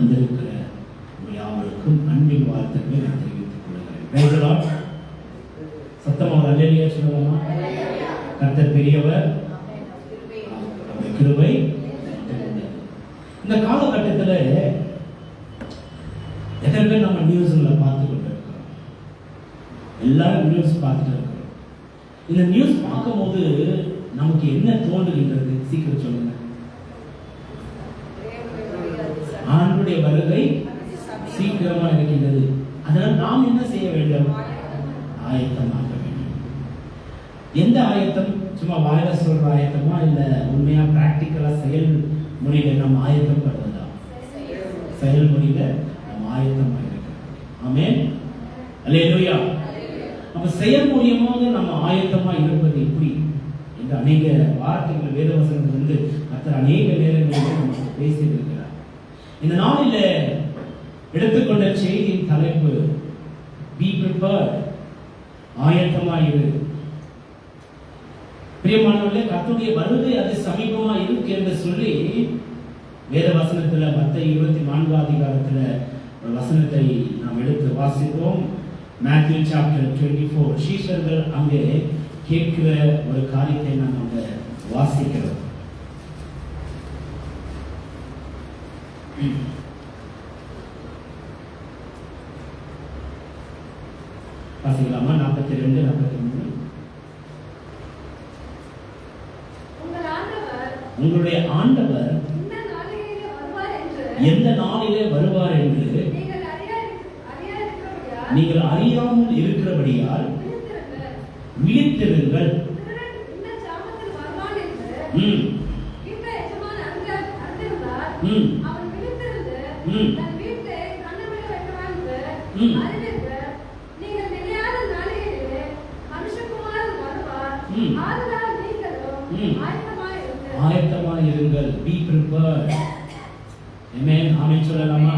வந்திருக்கிற யாவருக்கும் அன்பின் வாழ்த்துக்களை நான் தெரிவித்துக் கொள்கிறேன். சத்தமாக அல்லேலூயா சொல்லலாமா? கர்த்தர் பெரியவர், கிருபை. இந்த காலகட்டத்தில் எத்தனை பேர் நம்ம நியூஸ்ல பார்த்து கொண்டு இருக்கிறோம்? எல்லாரும் நியூஸ் பார்த்துட்டு இருக்கிறோம். இந்த நியூஸ் பார்க்கும்போது நமக்கு என்ன தோன்றுகின்றது? சீக்கிரம் சொல்லுங்க. ஆண்டுடைய வருகை சீக்கிரமா இருக்கின்றது. அதனால் நாம் என்ன செய்ய வேண்டும்? ஆயத்தமாக வேண்டும். எந்த ஆயத்தம்? சும்மா வாயில சொல்ற ஆயத்தமா, இல்ல உண்மையா பிராக்டிக்கலா செயல்முறையில நம்ம ஆயத்தம் படுறதா? செயல்முறையில நம்ம ஆயத்தமாக இருக்கிறோம். ஆமென், அல்லேலூயா. நம்ம செயல்முறையமாக நம்ம ஆயத்தமா இருப்பது எப்படி என்று அநேக வார்த்தைகள் வேதவசனங்கள் வந்து கர்த்தர் அநேக நேரங்களில் நமக்கு பேசியிருக்கிறார். இந்த நாளில எடுத்துக்கொண்ட செய்தியின் தலைப்பு பி ப்ரிப்பேர்ட், ஆயத்தமா இரு. பிரியமானவர்களே, கர்த்தருடைய வருகை அது சமீபமா இருக்கு என்று சொல்லி வேதவசனத்துல மத்தேயு 24 அதிகாரத்துல ஒரு வசனத்தை நாம் எடுத்து வாசிப்போம். Matthew chapter 24. சீஷர்கள் அங்கே கேட்கிற ஒரு காரியத்தை நாம் அங்க வாசிக்கிறோம். வாசிக்கலாமா? 42, 43. உங்களுடைய ஆண்டவர் எந்த நாளிலே வருவார் என்று நீங்கள் அறியாமல் இருக்கிறபடியால் விழித்திருங்கள். ஆயத்தமாயிருங்கள். Be prepared. Amen. ஆமென் சொல்லலாமா?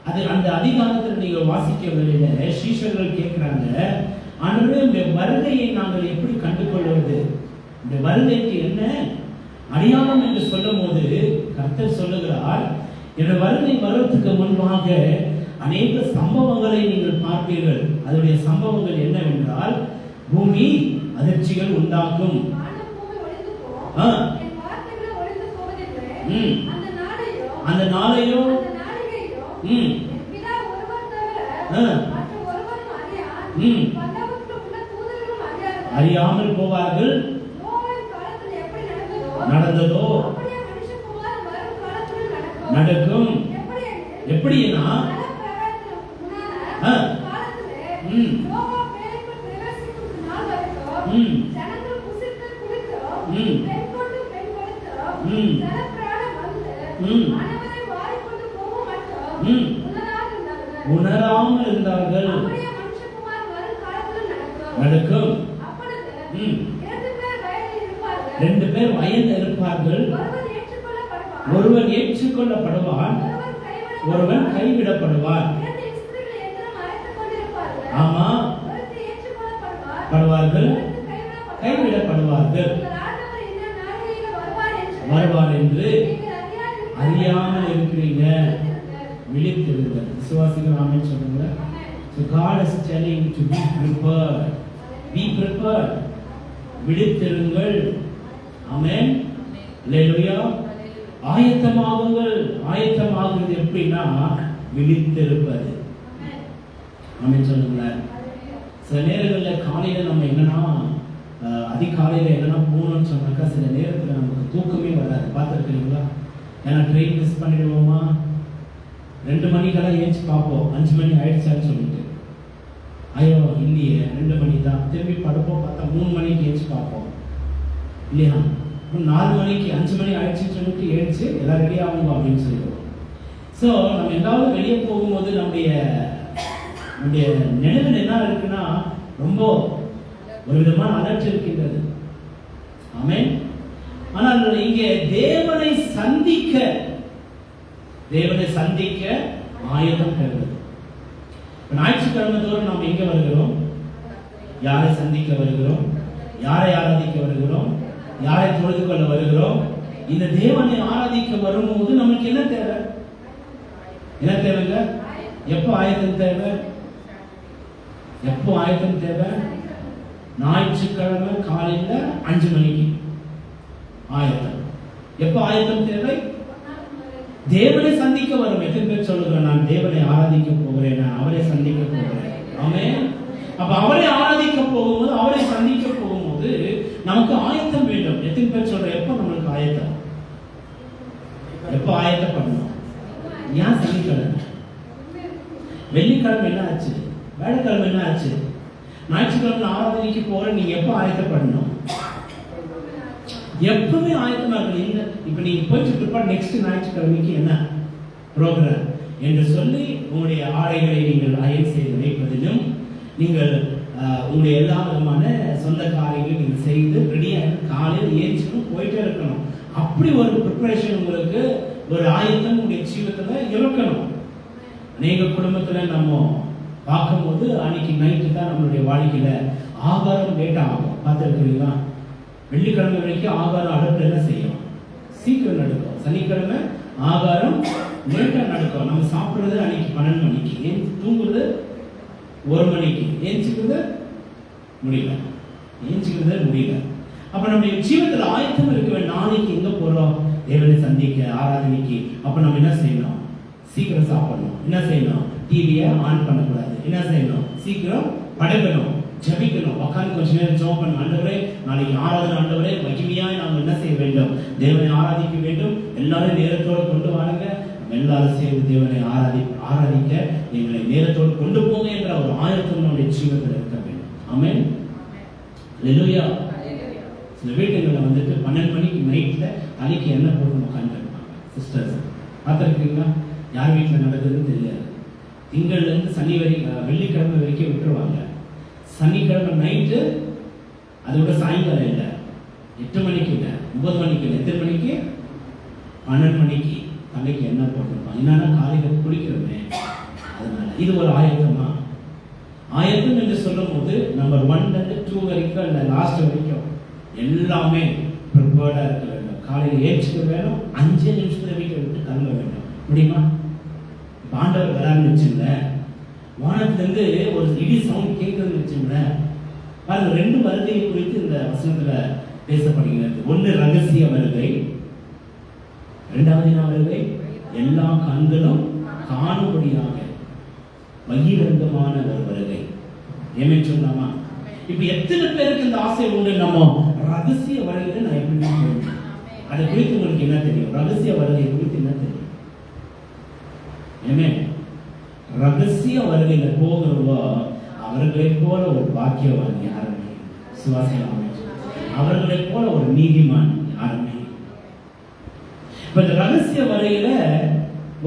அது அந்த அதிகாரத்தில் நீங்கள் வாசிக்க வேண்டிய சீஷர்கள் கேட்கிறாங்க, ஆண்டவரே இந்த வருகையை நாங்கள் எப்படி கண்டுகொள்வது? இந்த வருகைக்கு என்ன அடையாளம் என்று சொல்லும் போது கர்த்தர் சொல்லுகிறார், இந்த வருகை வருவதற்கு முன்பாக அநேக சம்பவங்களை நீங்கள் பார்ப்பீர்கள். அதனுடைய சம்பவங்கள் என்னவென்றால், பூமி அதிர்ச்சிகள் உண்டாக்கும். அந்த நாளையோ அறியாமல் போவார்கள். நடந்ததோ நடக்கும். எப்படின்னா உணராமல் இருந்தார்கள். நடக்கும். 2 பேர் வயதில் இருப்பார்கள். ஒருவன் ஏற்றுக்கொள்ளப்படுவான், ஒருவன் கைவிடப்படுவான். ஆமா, படுவார்கள், கைவிடப்படுவார்கள். வருவார் என்று அறியாமல் இருக்கிறீங்க. விழித்திருங்கள். விசுவாசிகள் ஆமென் சொல்லுங்க. So God is telling to be prepared. Be prepared. விழித்திருங்கள். ஆமென், அல்லேலூயா. ஆயத்தமாகுங்கள். ஆயத்தமாகுறது எப்படின்னா விழித்திருப்பது. ஆமென் சொல்லுங்க. சில நேரங்களில் காலையில நம்ம என்னன்னா அதிகாலையில என்னன்னா போகணும்னு சொன்னாக்கா சில நேரத்தில் நமக்கு தூக்கமே வராது. பார்த்துருக்கீங்களா? ஏன்னா ட்ரெயின் மிஸ் பண்ணிடுவோமா, 2 மணிக்கெல்லாம் ஏஞ்சி பார்ப்போம், 5 மணி ஆயிடுச்சான்னு சொல்லிட்டு. ஐயோ இல்லையே 2 மணி தான். திரும்பி படுப்போம், பார்த்தா 3 மணிக்கு ஏஞ்சி பார்ப்போம் இல்லையா? 4 மணிக்கு 5 மணி ஆயிடுச்சுன்னு சொல்லிட்டு ஏழிச்சு எல்லாம் ரெடி ஆகுங்க அப்படின்னு சொல்லிடுவோம். ஸோ நம்ம எல்லாரும் வெளியே போகும்போது நம்முடைய நினைவில் என்ன இருக்குன்னா ரொம்ப ஒரு விதமான அலட்சி இருக்கின்றது. ஆமென். ஆனால் இங்கே தேவனை சந்திக்க ஆயத்தம் பெறுவது. ஞாயிற்றுக்கிழமை தோறும் நாம் எங்க வருகிறோம்? யாரை சந்திக்க வருகிறோம்? யாரை ஆராதிக்க வருகிறோம்? யாரை தொழுது கொள்ள வருகிறோம்? இந்த தேவனை ஆராதிக்க வரும்போது நமக்கு என்ன தேவை? என்ன தேவைங்க? எப்போ ஆயத்தம் தேவை? எப்போ ஆயத்தம் தேவை? ஞாயிற்றுக்கிழமை காலையில 5 மணிக்கு ஆயத்தம். எப்போ ஆயத்தம் தேவை? தேவனை சந்திக்க வரும். எத்தனை பேர் சொல்லுகிறேன், நான் தேவனை ஆராதிக்க போகிறேன், நான் அவரை சந்திக்க போகிறேன். ஆமென். அப்ப அவரை ஆராதிக்க போகும்போது, அவரை சந்திக்க போகும்போது நமக்கு ஆயத்தம் வேண்டும். எத்தனை பேர் சொல்ற எப்போ நம்மளுக்கு ஆயத்தம்? எப்போ ஆயத்தம் பண்ணணும்? ஏன் சனிக்கிழமை? வெள்ளிக்கிழமை என்ன ஆச்சு? வேலைக்கிழமை என்ன ஆச்சு? ஞாயிற்றுக்கிழமை ஆராதனைக்கு போற நீங்க எப்போ ஆயத்தப்படணும்? எப்பவுமே ஆயத்தமா இருக்கணும். இப்ப நீங்க போயிட்டு இருப்பா நெக்ஸ்ட் ஞாயிற்றுக்கிழமைக்கு என்ன ப்ரோக்ராம் என்று சொல்லி உங்களுடைய ஆடைகளை நீங்கள் அயன் செய்து வைப்பதிலும், நீங்கள் உங்களுடைய எல்லா விதமான சொந்த காரியங்களும் நீங்கள் செய்து ரெடியாக காலையில் ஏற்றிக்கணும், போயிட்டே இருக்கணும். அப்படி ஒரு ப்ரிப்பரேஷன் உங்களுக்கு, ஒரு ஆயத்தம் உங்களுடைய ஜீவிதத்துல இருக்கணும். அநேக குடும்பத்துல நம்ம பார்க்கும்போது அன்னைக்கு நைட்டு தான் நம்மளுடைய வாழ்க்கையில ஆகாரம் லேட் ஆகும். பார்த்துருக்கிறீங்களா? வெள்ளிக்கிழமை வரைக்கும் ஆகாரம் அடுப்பு என்ன செய்யும்? சீக்கிரம் நடக்கும். சனிக்கிழமை ஆகாரம் லேட்டா நடக்கும். நம்ம சாப்பிடுறது அன்னைக்கு 12 மணிக்கு, ஏன் தூங்குறது 1 மணிக்கு, ஏஞ்சிக்கிறது முடியல. அப்ப நம்ம ஜீவிதத்துல ஆயத்தம் இருக்க வேண்டும். நாளைக்கு எங்க போறோம்? தேவனை சந்திக்க, ஆராதனைக்கு. அப்ப நம்ம என்ன செய்யணும்? சீக்கிரம் சாப்பிடணும். என்ன செய்யணும்? டிவியை ஆன் பண்ணக்கூடாது. என்ன செய்யணும்? சீக்கிரம் படுக்கணும், ஜபிக்கணும், உட்காந்து கொஞ்ச நேரம் ஜெபம் பண்ணணும். ஆண்டவரே, நாளைக்கு ஆராதனை ஆண்டவரே, மகிமையாய் நாம் என்ன செய்ய வேண்டும்? தேவனை ஆராதிக்க வேண்டும். எல்லாரும் நேரத்தோடு கொண்டு வாருங்க, எல்லாரும் சேர்ந்து தேவனை ஆராதிக்க எங்களை நேரத்தோடு கொண்டு போங்க என்ற ஒரு ஆயத்தம் நம்முடைய ஜீவிதத்தில் இருக்க வேண்டும். ஆமென். அல்லேலூயா. சில வீடுகளில் வந்துட்டு 12 மணிக்கு நைட்ல தலைக்கு எண்ணெய் போட்டு உட்காந்துருப்பாங்க. சிஸ்டர்ஸ் பார்த்துருக்கீங்களா? யார் வீட்டில் நடக்குதுன்னு தெரியாது. திங்கள்ல இருந்து சனி வரைக்கும், வெள்ளிக்கிழமை வரைக்கும் விட்டுருவாங்க. சனிக்கிழமை நைட்டு, அதோட சாயங்காலம் இல்லை, 8 மணிக்கு இல்லை, 9 மணிக்கு இல்லை, எத்தனை மணிக்கு? 12 மணிக்கு தலைக்கு எண்ணெய் போட்டிருப்பாங்க. என்னன்னா காலையில் குளிக்கிறோமே, அதனால இது ஒரு ஆயத்தமா? ஆயத்தம் என்று சொல்லும் போது நம்பர் 1 இருந்து 2 வரைக்கும், இல்லை லாஸ்ட் வரைக்கும் எல்லாமே ப்ரிப்பேர்டா இருக்க வேண்டும். காலையில் ஏற்றுக்க வேணும், 5 நிமிஷத்துல வீட்டை விட்டு கிளம்ப வேண்டும். முடியுமா? ஆண்டவர் வரான்னு வச்சுங்க, வானத்திலிருந்து ஒரு இடி சவுண்ட் கேட்குதுன்னு வச்சுங்க. பாருங்க, 2 வருகையை குறித்து இந்த வசனத்துல பேசப்படுகிறது. 1 ரகசிய வருகை, 2வது வருகை எல்லா கண்களும் காணும்படியாக பகிரங்கமான ஒரு வருகை. ஏமே சொல்லாமா? இப்ப எத்தனை பேருக்கு இந்த ஆசை உண்டு? நம்ம ரகசிய வருகையில நான் எப்படி சொல்றேன்? அதை குறித்து உங்களுக்கு என்ன தெரியும்? ரகசிய வருகை குறித்து என்ன தெரியும்? ஏமே, ரகசிய வருகையில போகிறவோ அவர்களை போல ஒரு பாக்கியவான் யாருமே, சுவாசியாமே, அவர்களை போல ஒரு நீதிமான் யாருமே. இப்ப இந்த ரகசிய வருகையில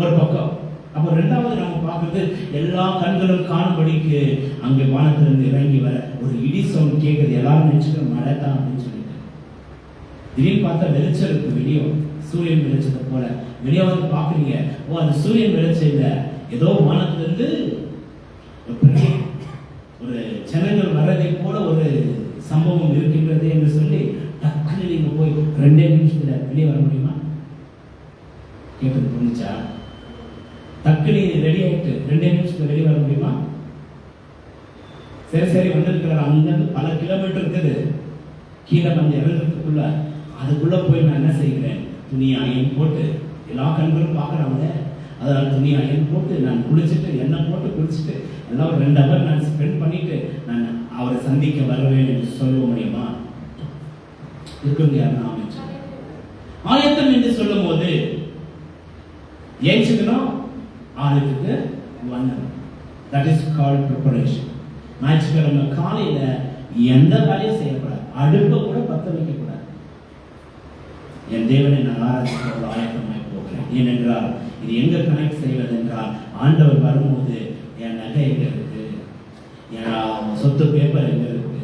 ஒரு பக்கம். அப்ப 2வது நம்ம பார்க்கிறது, எல்லா கண்களும் காணும்படிக்கு அங்கே வானத்திலிருந்து இறங்கி வர ஒரு இடி சவுண்ட் கேட்குது. எல்லாரும் நினைச்சுக்கிற மழை தான் அப்படின்னு சொல்லிட்டு திடீர்னு பார்த்தா வெளிச்சம் இருக்கு. வெளியே சூரியன் வெளிச்சத்தை போல வெளியே வந்து பாக்குறீங்க. ஓ, அந்த சூரியன் வெளிச்சம் இல்லை, ஏதோ வானத்திலிருந்து ஒரு ஜனங்கள் வர்றதை போல ஒரு சம்பவம் இருக்கின்றது என்று சொல்லி டக்குன்னு நீங்க போய் 2 நிமிஷத்துல வெளியே வர முடியுமா? கேட்டது புரிஞ்சா? டக்குனு ரெடி ஆயிட்டு 2 நிமிஷத்துல வெளியே வர முடியுமா? சரி வந்திருக்கிறார், அங்கிருந்து பல கிலோமீட்டர் இருக்குது, கீழே வந்து இறங்குறதுக்குள்ள அதுக்குள்ள போய் நான் என்ன செய்கிறேன்? துணி அயன் போட்டு, எல்லா கண்களும் பார்க்குறாங்க, அதனால துணி அயன் போட்டு நான் குளிச்சுட்டு, எண்ணெய் போட்டு குளிச்சுட்டு, எல்லாம் ஒரு 2 ஹவர் நான் ஸ்பெண்ட் பண்ணிட்டு நான் அவரை சந்திக்க வருவேன் என்று சொல்ல முடியுமா? இருக்க முடியாது. ஆயத்தம் என்று சொல்லும் போது ஏற்றுக்கணும், ஆளுக்கு 1 hour. That is called preparation. ஞாயிற்றுக்கிழமை காலையில எந்த வேலையும் செய்யக்கூடாது, அடுப்பை கூட பத்த வைக்க கூடாது. என் தேவனை நான் ஆராதிக்க ஆயத்தமாய் போகிறேன். ஏனென்றால் இது எங்க கனெக்ட் செய்வது என்றால், ஆண்டவர் வரும்போது என் நகை எங்க இருக்கு, என் சொத்து பேப்பர் எங்க இருக்கு,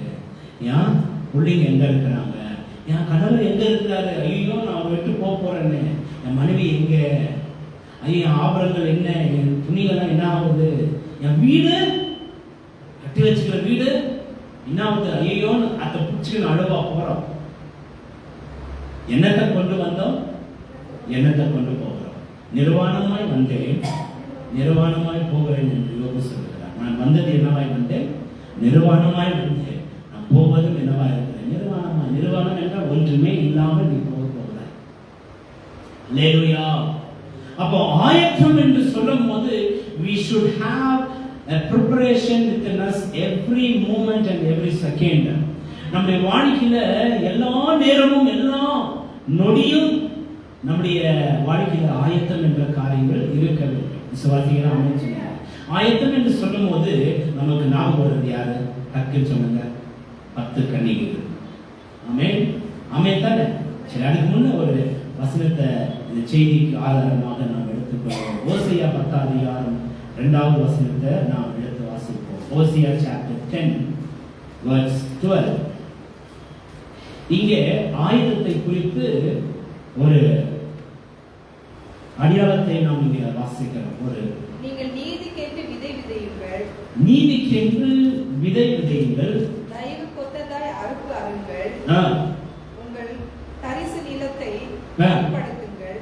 என் பிள்ளைங்க எங்க இருக்கிறாங்க, என் கணவர் எங்க இருக்கிறாரு, ஐயோ நான் விட்டு போறேன்னு, என் மனைவி எங்க, ஐயோ ஆபரணங்கள் என்ன, என் துணிகள்லாம் என்ன ஆகுது, என் வீடு கட்டி வச்சுக்கிற வீடு என்ன ஆகுது, ஐயோன்னு அதை பிடிச்சிக்கணும், அழுவா போறோம். என்னத்தை கொண்டு வந்தோம், என்னத்தை கொண்டு போகிறோம். நிர்வாணமாய் வந்தேன், நிர்வாணமாய் போகிறேன் என்று யோபு சொல்கிறார். நான் வந்தது என்னவாய் வந்தேன்? நிர்வாணமாய் வந்தேன். நான் போவதும் என்னவாய் இருக்கிறேன்? நிர்வாணமாய். நிர்வாணம் என்றால் ஒன்றுமே இல்லாமல் நீ போகிறாய். அல்லேலூயா. அப்போ ஆயத்தம் என்று சொல்லும் போது we should have a preparation within us every moment and every second. நம்முடைய வாழ்க்கையில எல்லா நேரமும் எல்லா நொடியும் நம்முடைய வாழ்க்கையில ஆயத்தம் என்ற காரியங்கள் இருக்க வேண்டும். விசுவாசிகள் ஆமென் சொல்லுங்க. ஆயத்தம் என்று சொல்லும் போது நமக்கு ஞாபகம் வருது யாரு? டக்குன்னு சொல்லுங்க, 10 கன்னிகைகள். ஆமென் ஆமென் தானே? சரி, அதுக்கு முன்ன ஒரு வசனத்தை இந்த செய்திக்கு ஆதாரமாக நாம் எடுத்துக்கொள்வோம். ஓசியா 10 அதிகாரம் 2வது வசனத்தை நாம் எடுத்து வாசிப்போம். ஓசியா சாப்டர் 10 verse 12. இங்கே ஆயுதத்தை குறித்து ஒரு அடையாளத்தை நாம் இங்கே வாசிக்கிறோம். ஒரு நீங்கள் நீதிக்கென்று விதை விதையுங்கள், நீதிக்கென்று விதை விதையுங்கள், தயவு கொத்ததாய் அறுப்பு அருங்கள், உங்கள் தரிசு நிலத்தை பண்படுத்துங்கள்.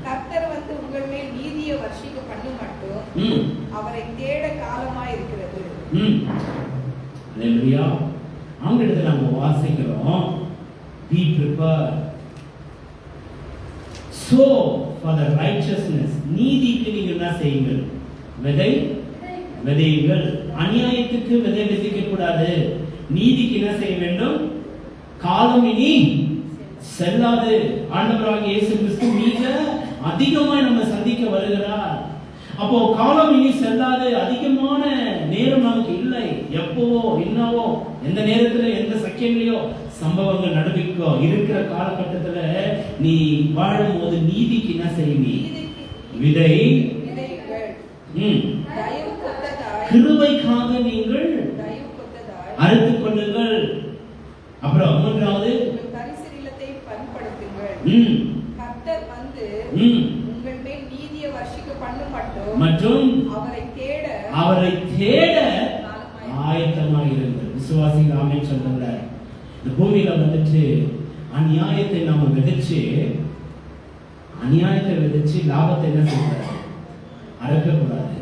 கர்த்தர் வந்து உங்கள் மேல் நீதியை வர்ஷிக்க பண்ணு மட்டும் அவரை தேட காலமாய் இருக்கிறது. அல்லேலூயா. ஆங்கிலத்தில் நம்ம வாசிக்கிறோம், be prepared, sow for the righteousness. நீதிக்கு நீங்கள் என்ன செய்யுங்கள்? விதை விதையுங்கள். அநியாயத்துக்கு விதை விதைக்க கூடாது. நீதிக்கு என்ன செய்ய வேண்டும்? காலம் இனி செல்லாது. ஆண்டவராகிய இயேசு கிறிஸ்து மிக அதிகமாய் நம்ம சந்திக்க வருகிறார். அப்போ காலம் இனி செல்லாது. அதிகமான நேரம் நமக்கு இல்லை. எப்பவோ என்னவோ எந்த நேரத்துல எந்த செகண்ட்லயோ சம்பவங்கள் நடந்துக்கோ. இருக்கிற காலகட்டத்துல நீ வாழும் போது நீதிக்கு என்ன செய்யுங்க? விதை கிருபைக்காக நீங்கள் அறுத்துக் கொள்ளுங்கள். அப்புறம் மூன்றாவது பரிசுநிலத்தை பண்படுத்துங்கள். கர்த்தர் வந்து உங்கள் மேல் நீதியை வர்ஷிக்க பண்ணு மட்டும் அவரை தேட ஆயத்தமாக இருங்கள். விசுவாசிகள் ஆமென் சொல்லுங்க. இந்த பூமியில வந்துட்டு அநியாயத்தை நாம விதைச்சு லாபத்தை என்ன செய்யக்கூடாது? அறுக்கக்கூடாது.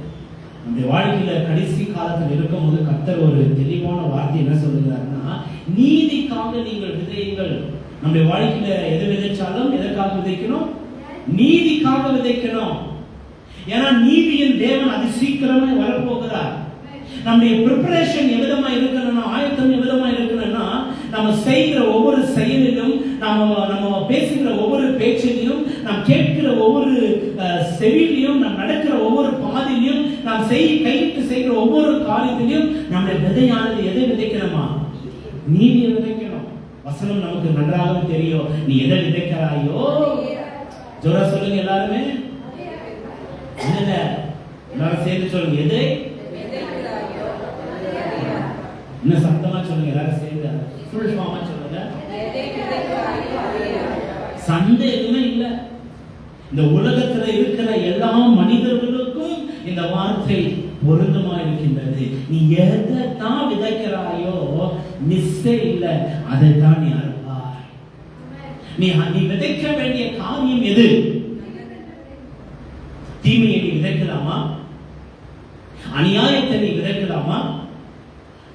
நம்முடைய வாழ்க்கையில கடைசி காலத்தில் இருக்கும் போது கர்த்தர் ஒரு தெளிவான வார்த்தை என்ன சொல்லுகிறாருன்னா, நீதிக்காக நீங்கள் விதையுங்கள். நம்முடைய வாழ்க்கையில எது விதைச்சாலும் எதற்காக விதைக்கணும்? நீதிக்காக விதைக்கணும். ஏன்னா நீதியின் தேவன் அது சீக்கிரமே வரப்போகிறார். நம்முடைய ப்ரிப்பரேஷன் எவ்விதமா இருக்கணும்னா, ஆயத்தம் எவ்விதமா இருக்கணும்னா, நம்ம செய்கிற ஒவ்வொரு செயலிலும், நம்ம பேசுகிற ஒவ்வொரு பேச்சிலையும், நாம் கேட்கிற ஒவ்வொரு செவிலையும், நாம் நடக்கிற ஒவ்வொரு பாதையிலும், நாம் கையிட்டு செய்கிற ஒவ்வொரு காரியத்திலையும் நம்முடைய விதையானது எதை விதைக்கணுமா? நீதியை விதைக்கணும். வசனம் நமக்கு நன்றாக தெரியும். நீ எதை விதைக்கிறாயோ, ஜோரா சொல்லுங்க எல்லாருமே, இல்ல எல்லாரும் சேர்ந்து சொல்லுங்க, எதை இன்னும் சத்தமா சொல்லுங்க, எல்லாரும் சேர்ந்து ஃபுல் ஃபார்மா சொல்லுங்க. சந்தேகமே இல்ல, இந்த உலகத்துல இருக்கிற எல்லா மனிதர்களுக்கும் இந்த வார்த்தை பொருந்தமா இருக்கின்றது. நீ எதை தான் விதைக்கிறாயோ மிஸ்ஸே இல்ல, அதை தான் நீ அறுப்பாய். நீ விதைக்க வேண்டிய காரியம் எது? தீமையை நீ விதைக்கலாமா? அநியாயத்தை நீ விதைக்கலாமா?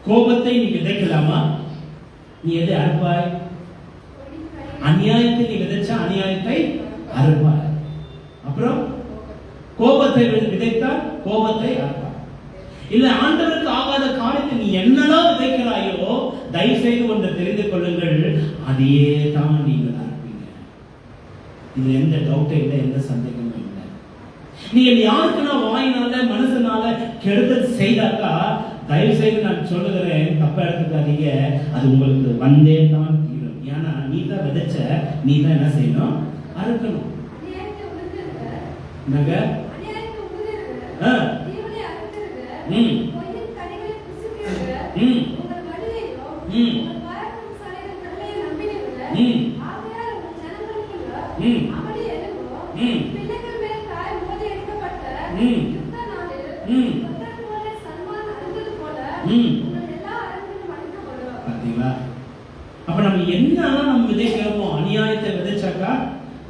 கோபத்தை நீ விதைக்கலாமா? நீ எதை அறுப்பாய்? அநியாயத்தை நீ விதைச்சா அநியாயத்தை அறுப்பாய். அப்புறம் கோபத்தை விதைத்தால் கோபத்தை அறுப்பாய். இல்ல ஆண்டவருக்கு ஆகாத காரியத்தை நீ என்னதான் விதைக்கிறாயோ, தயவு செய்து ஒன்றை தெரிந்து கொள்ளுங்கள், அதையே தான் நீங்கள் அறுப்பீங்க. இது எந்த டவுட்டே இல்லை, எந்த சந்தேகமும் இல்லை. நீங்கள் யாருக்குன்னா வாயினால மனசனால கெடுதல் செய்தாக்கா, தயவு செய்து நான் சொல்லுகிறேன், தப்பா எடுத்துக்காதீங்க, அது உங்களுக்கு வந்தே தான் தீரும். ஏன்னா நீ தான் விதைச்ச, நீ தான் என்ன செய்யணும்? அறுக்கணும். அப்ப நம்ம என்னதான் நம்ம விதைக்கிறோமோ, அநியாயத்தை விதைச்சாக்கா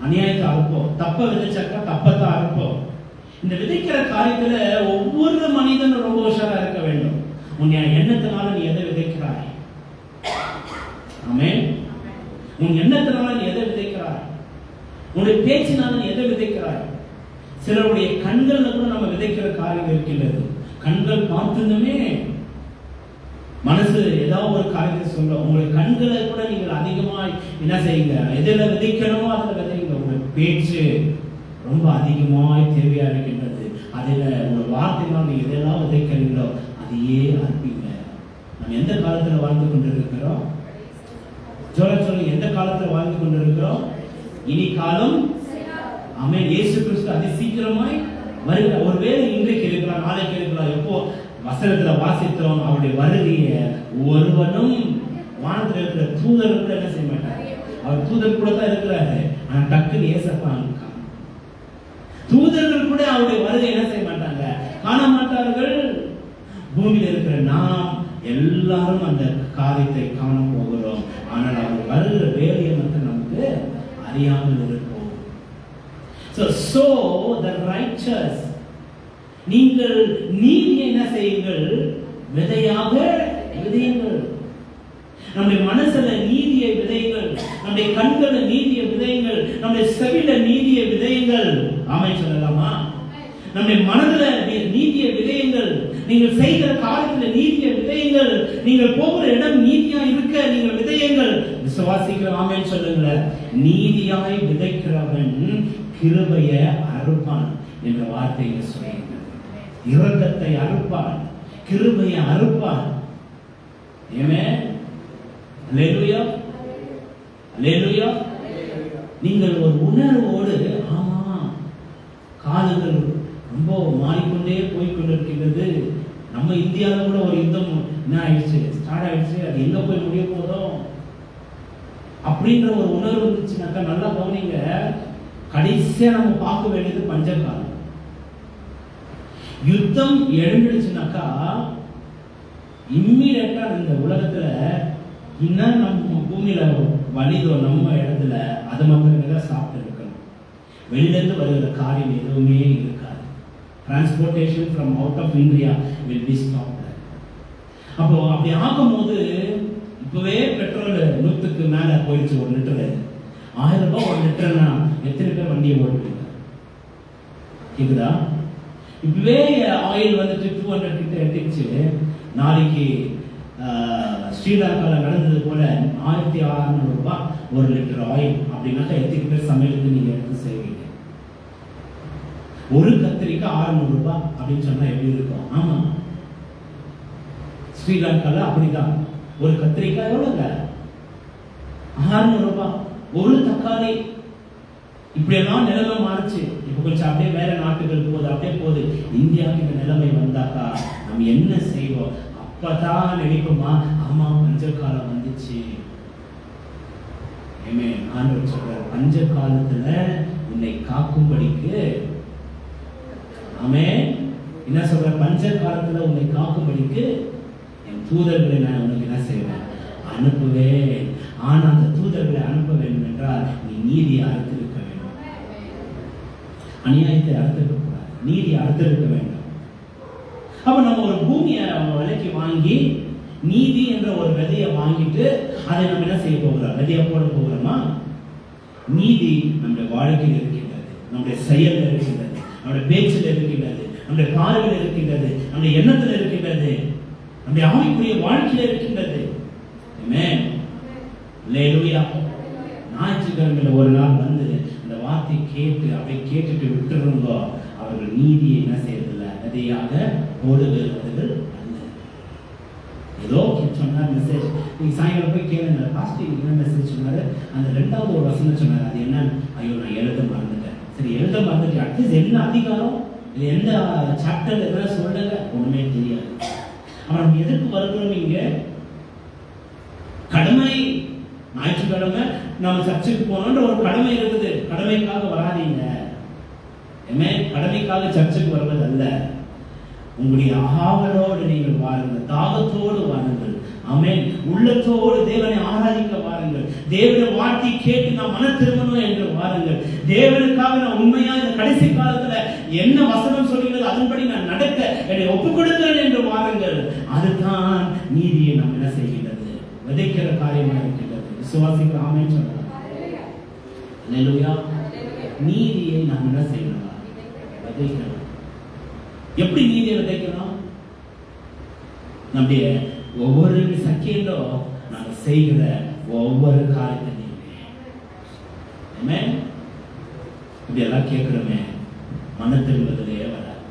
அநியாயத்தை அறுப்போம், தப்ப விதைச்சாக்கா தப்பத்தான் அறுப்போம். இந்த விதைக்கிற காரியத்துல ஒவ்வொரு மனிதனும் ரொம்ப உஷாரா இருக்க வேண்டும். உன் எண்ணத்தினால நீ எதை விதைக்கிறாய்? ஆமென். உன் எண்ணத்தினால நீ எதை விதைக்கிறாய்? உன்னுடைய பேச்சினால நீ எதை விதைக்கிறாய்? சிலருடைய கண்கள்ல கூட நம்ம விதைக்கிற காரியம் இருக்கின்றது. கண்கள் பார்த்துமே மனசு ஏதாவது ஒரு காரியத்தை சொல்ல. உங்களுடைய கண்களை கூட நீங்கள் அதிகமாக என்ன செய்யுங்க, எதில் விதைக்கணுமோ அதில் விதைங்க. உங்களுடைய பேச்சு ரொம்ப அதிகமாய் தேவையா இருக்கின்றது. அதில் ஒரு வார்த்தையினால் நீங்க எதெல்லாம் விதைக்கிறீங்களோ அதையே அர்ப்பீங்க. நம்ம எந்த காலத்துல வாழ்ந்து கொண்டிருக்கிறோம்? சொல்ல எந்த காலத்துல வாழ்ந்து கொண்டிருக்கிறோம்? இனி காலம். ஆமென். இயேசு கிறிஸ்து அதி சீக்கிரமாய் வருகிற. ஒருவேளை இன்றைக்கு இருக்கலாம், நாளைக்கு இருக்கலாம். எப்போ வசனத்துல வாசித்தோம் அவருடைய வருகையை ஒருவனும் வானத்தில் இருக்கிற தூதர் கூட என்ன செய்ய மாட்டார். அவர் தூதர் கூட தான் இருக்கிறாரு, ஆனா டக்குன்னு ஏசப்பா தூதர்கள் கூட அவருடைய வருகை என்ன செய்ய மாட்டாங்க, காண மாட்டார்கள். பூமியில் இருக்கிற நாம் எல்லாரும் அந்த காரியத்தை காண போகிறோம். ஆனால் அவர் வருகிற வேலையை மட்டும் நமக்கு அறியாமல் இருப்போம். So the righteous, நீங்கள் நீதியை என்ன செய்யுங்கள், விதையாக விதையுங்கள். நம்முடைய மனசுல நீதியை விதையுங்கள், நம்முடைய கண்கள நீதியை விதையுங்கள், நம்முடைய செவில நீதியை விதையுங்கள். ஆமென் சொல்லலாமா? நம்முடைய மனதுல நீதியை விதையுங்கள். நீங்கள் செய்கிற காரியத்துல நீதியை விதையுங்கள். நீங்கள் போகிற இடம் நீதியா இருக்க நீங்கள் விதையுங்கள். விசுவாசிக்கிற ஆமென் சொல்லுங்க. நீதியாய் விதைக்கிறவன் கிருபையை அறுப்பான் என்ற வார்த்தையை சொல்லுங்க. இரக்கத்தை அறுப்பான், கிருபையை அறுப்பான். ஆமென். அல்லேலூயா, அல்லேலூயா. நீங்கள் ஒரு உணர்வோடு, ஆமா காலங்கள் ரொம்ப மாறிக்கொண்டே போய்கொண்டிருக்கிறது. நம்ம இந்தியாவில் கூட ஒரு யுத்தம் என்ன ஆயிடுச்சு, ஸ்டார்ட் ஆயிடுச்சு. அது எங்க போய் முடிய போதும் அப்படின்ற ஒரு உணர்வு இருந்துச்சுனாக்கா நல்லா கவனிங்க. கடைசியா நம்ம பார்க்க வேண்டியது பஞ்சகாலம். யுத்தம் எழுந்துச்சுனாக்கா இம்மீடியட்டா இந்த உலகத்துல இன்னும் நம்ம பூமியில வலிதோ நம்ம இடத்துல அது மட்டும் சாப்பிட்டு இருக்கணும். வெளியில இருந்து வருகிற காரியம் எதுவுமே இருக்காது. Transportation from out of India will be stopped. அப்போ அப்படி ஆகும்போது இப்பவே பெட்ரோல் 100க்கு மேல போயிடுச்சு. ஒரு லிட்டரு 1000 ரூபாய் ஒரு லிட்டர்னா எத்தனை பேர் வண்டியை ஓட்டுவீங்க? கேக்குதா? இப்பவே ஆயில் வந்துட்டு 200 கிட்ட எட்டிச்சு. நாளைக்கு ஸ்ரீலங்காவில் நடந்தது போல 1600 ரூபாய் ஒரு லிட்டர் ஆயில் அப்படின்னாக்கா எத்தனை பேர் சமையலுக்கு நீங்க எடுத்து செய்வீங்க? ஒரு கத்திரிக்காய் 600 ரூபாய் அப்படின்னு சொன்னா எப்படி இருக்கும்? ஆமா, ஸ்ரீலங்கால அப்படிதான். ஒரு கத்திரிக்காய் எவ்வளவுங்க? 600 ரூபாய். ஒரு தக்காளி. இப்படி எல்லாம் நிலைமை மாறுச்சு. இப்ப கொஞ்சம் அப்படியே வேற நாட்டுகள் போகுது, அப்படியே போகுது. இந்தியாவுக்கு இந்த நிலைமை வந்தாக்கா நம்ம என்ன செய்வோம்? அப்பதான் நினைப்போமா, ஆமா பஞ்ச காலம் வந்துச்சு. ஆண்டவர் சொல்றார், பஞ்ச காலத்துல உன்னை காக்கும்படிக்கு. ஆமே, என்ன சொல்ற? பஞ்ச காலத்துல உன்னை காக்கும்படிக்கு என் தூதர்களை நான் உனக்கு என்ன செய்வேன்? அனுப்புவேன். ஆனா அந்த தூதர்களை அனுப்ப வேண்டும் என்றால் நீ நீதியை அறுத்திருக்க வேண்டும், அநியாயத்தை அறுத்திருக்க கூடாது, நீதியை அறுத்திருக்க வேண்டும். அப்ப நம்ம ஒரு பூமியை விலைக்கு வாங்கி நீதி என்ற ஒரு விதையை வாங்கிட்டு அதை நம்ம என்ன செய்ய போகிறோம்? விதையை போட போகிறோமா? நீதி நம்முடைய வாழ்க்கையில் இருக்கின்றது, நம்முடைய செயலில் இருக்கின்றது, நம்முடைய பேச்சில் இருக்கின்றது, நம்முடைய பார்வையில் இருக்கின்றது, நம்முடைய எண்ணத்தில் இருக்கின்றது, நம்முடைய ஆவிக்குரிய வாழ்க்கையில் இருக்கின்றது. ஆமென். அல்லேலூயா. ஞாயிற்றுக்கிழமையில ஒரு நாள் வந்து இந்த வார்த்தை கேட்டு அப்படியே கேட்டுட்டு விட்டுருந்தோ அவர்கள் நீதியை என்ன செய்யறதில்லை, விதையாக போடுகிறவர்கள் அல்ல. ஏதோ சொன்னார் மெசேஜ். நீங்க சாயங்காலம் போய் கேளுங்க, பாஸ்டர் என்ன மெசேஜ் சொன்னாரு, அந்த 2வது ஒரு வசனம் சொன்னாரு. அது என்ன? ஐயோ நான் எழுத மறந்துட்டேன். சரி, எழுத மறந்துட்டு அட்லீஸ்ட் என்ன அதிகாரம் இல்லை எந்த சாப்டர் எதாவது சொல்லுங்க. ஒண்ணுமே தெரியாது. ஆனா நம்ம எதுக்கு வருகிறோம்? இங்க கடமை. ஞாயிற்றுக்கிழமை நம்ம சர்ச்சுக்கு போனோன்ற ஒரு கடமை இருக்குது. கடமைக்காக வராதீங்க. கடமைக்காக சர்ச்சுக்கு வருவது அல்ல. உங்களுடைய ஆவலோடு நீங்கள் வாருங்கள், தாகத்தோடு வாருங்கள். ஆமென். உள்ளத்தோடு தேவனை ஆராதிக்க வாருங்கள். தேவனை வாட்டி கேட்டு நான் மன திரும்பணும் என்று வாருங்கள். தேவனுக்காக நான் உண்மையா இந்த கடைசி காலத்துல என்ன வசனம் சொல்கிறது அதன்படி நான் நடக்க என்னை ஒப்புக் கொடுக்கிறேன் என்று வாருங்கள். அதுதான் நீதியை நாம் என்ன செய்கின்றது, விதைக்கிற காரியமா இருக்கின்றது. விசுவாசிக்கிற ஆமென் சொல்றாங்க. அல்லேலூயா. நீதியை நாம் என்ன செய்யணும், விதைக்கணும். எப்படி நீதியை விதைக்கலாம்? நம்முடைய ஒவ்வொரு செகண்டும் நாங்க செய்கிற ஒவ்வொரு காரியத்தையும் இப்படியெல்லாம் கேட்கிறோமே, மன திரும்புதலே வராது.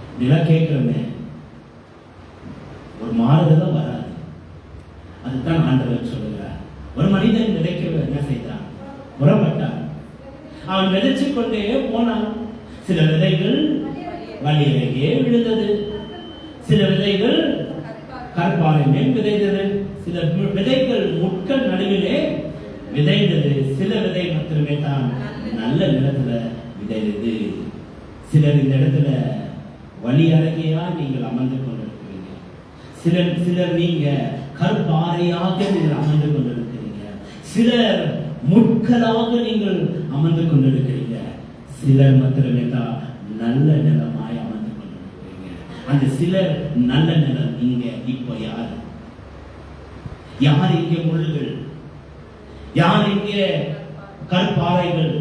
இப்படியெல்லாம் கேட்கிறோமே, ஒரு மாறுதலும் வராது. அதுதான் ஆண்டவர் சொல்லுகிறார். ஒரு மனிதன் விதைக்க என்ன செய்தான், புறப்பட்டான். அவன் விதைச்சு கொண்டே போனான். சில விதைகள் வழி அருகே விழுந்தது, சில விதைகள் கற்பாறை மேல் விதைத்தது, சில விதைகள் முட்கள் நடுவிலே விதைந்தது, சில விதை மாத்திரமே தான் நல்ல நிலத்துல விதைத்தது. சிலர் இந்த இடத்துல வழி அருகேயா நீங்கள் அமர்ந்து கொண்டிருக்கிறீங்க, சிலர் நீங்க கற்பாறையாக நீங்கள் அமர்ந்து கொண்டிருக்கிறீங்க, சிலர் முட்களாக நீங்கள் அமர்ந்து கொண்டிருக்கிறீங்க, சிலர் மாத்திரமே தான் நல்ல நிலமாய் அமர்ந்து கொண்டிருக்கிறீங்க. அந்த சிலர் நல்ல நிலம் நீங்க. இப்ப யார் இங்கே முள்ளுகள், யார் இங்கே கற்பாறைகள்,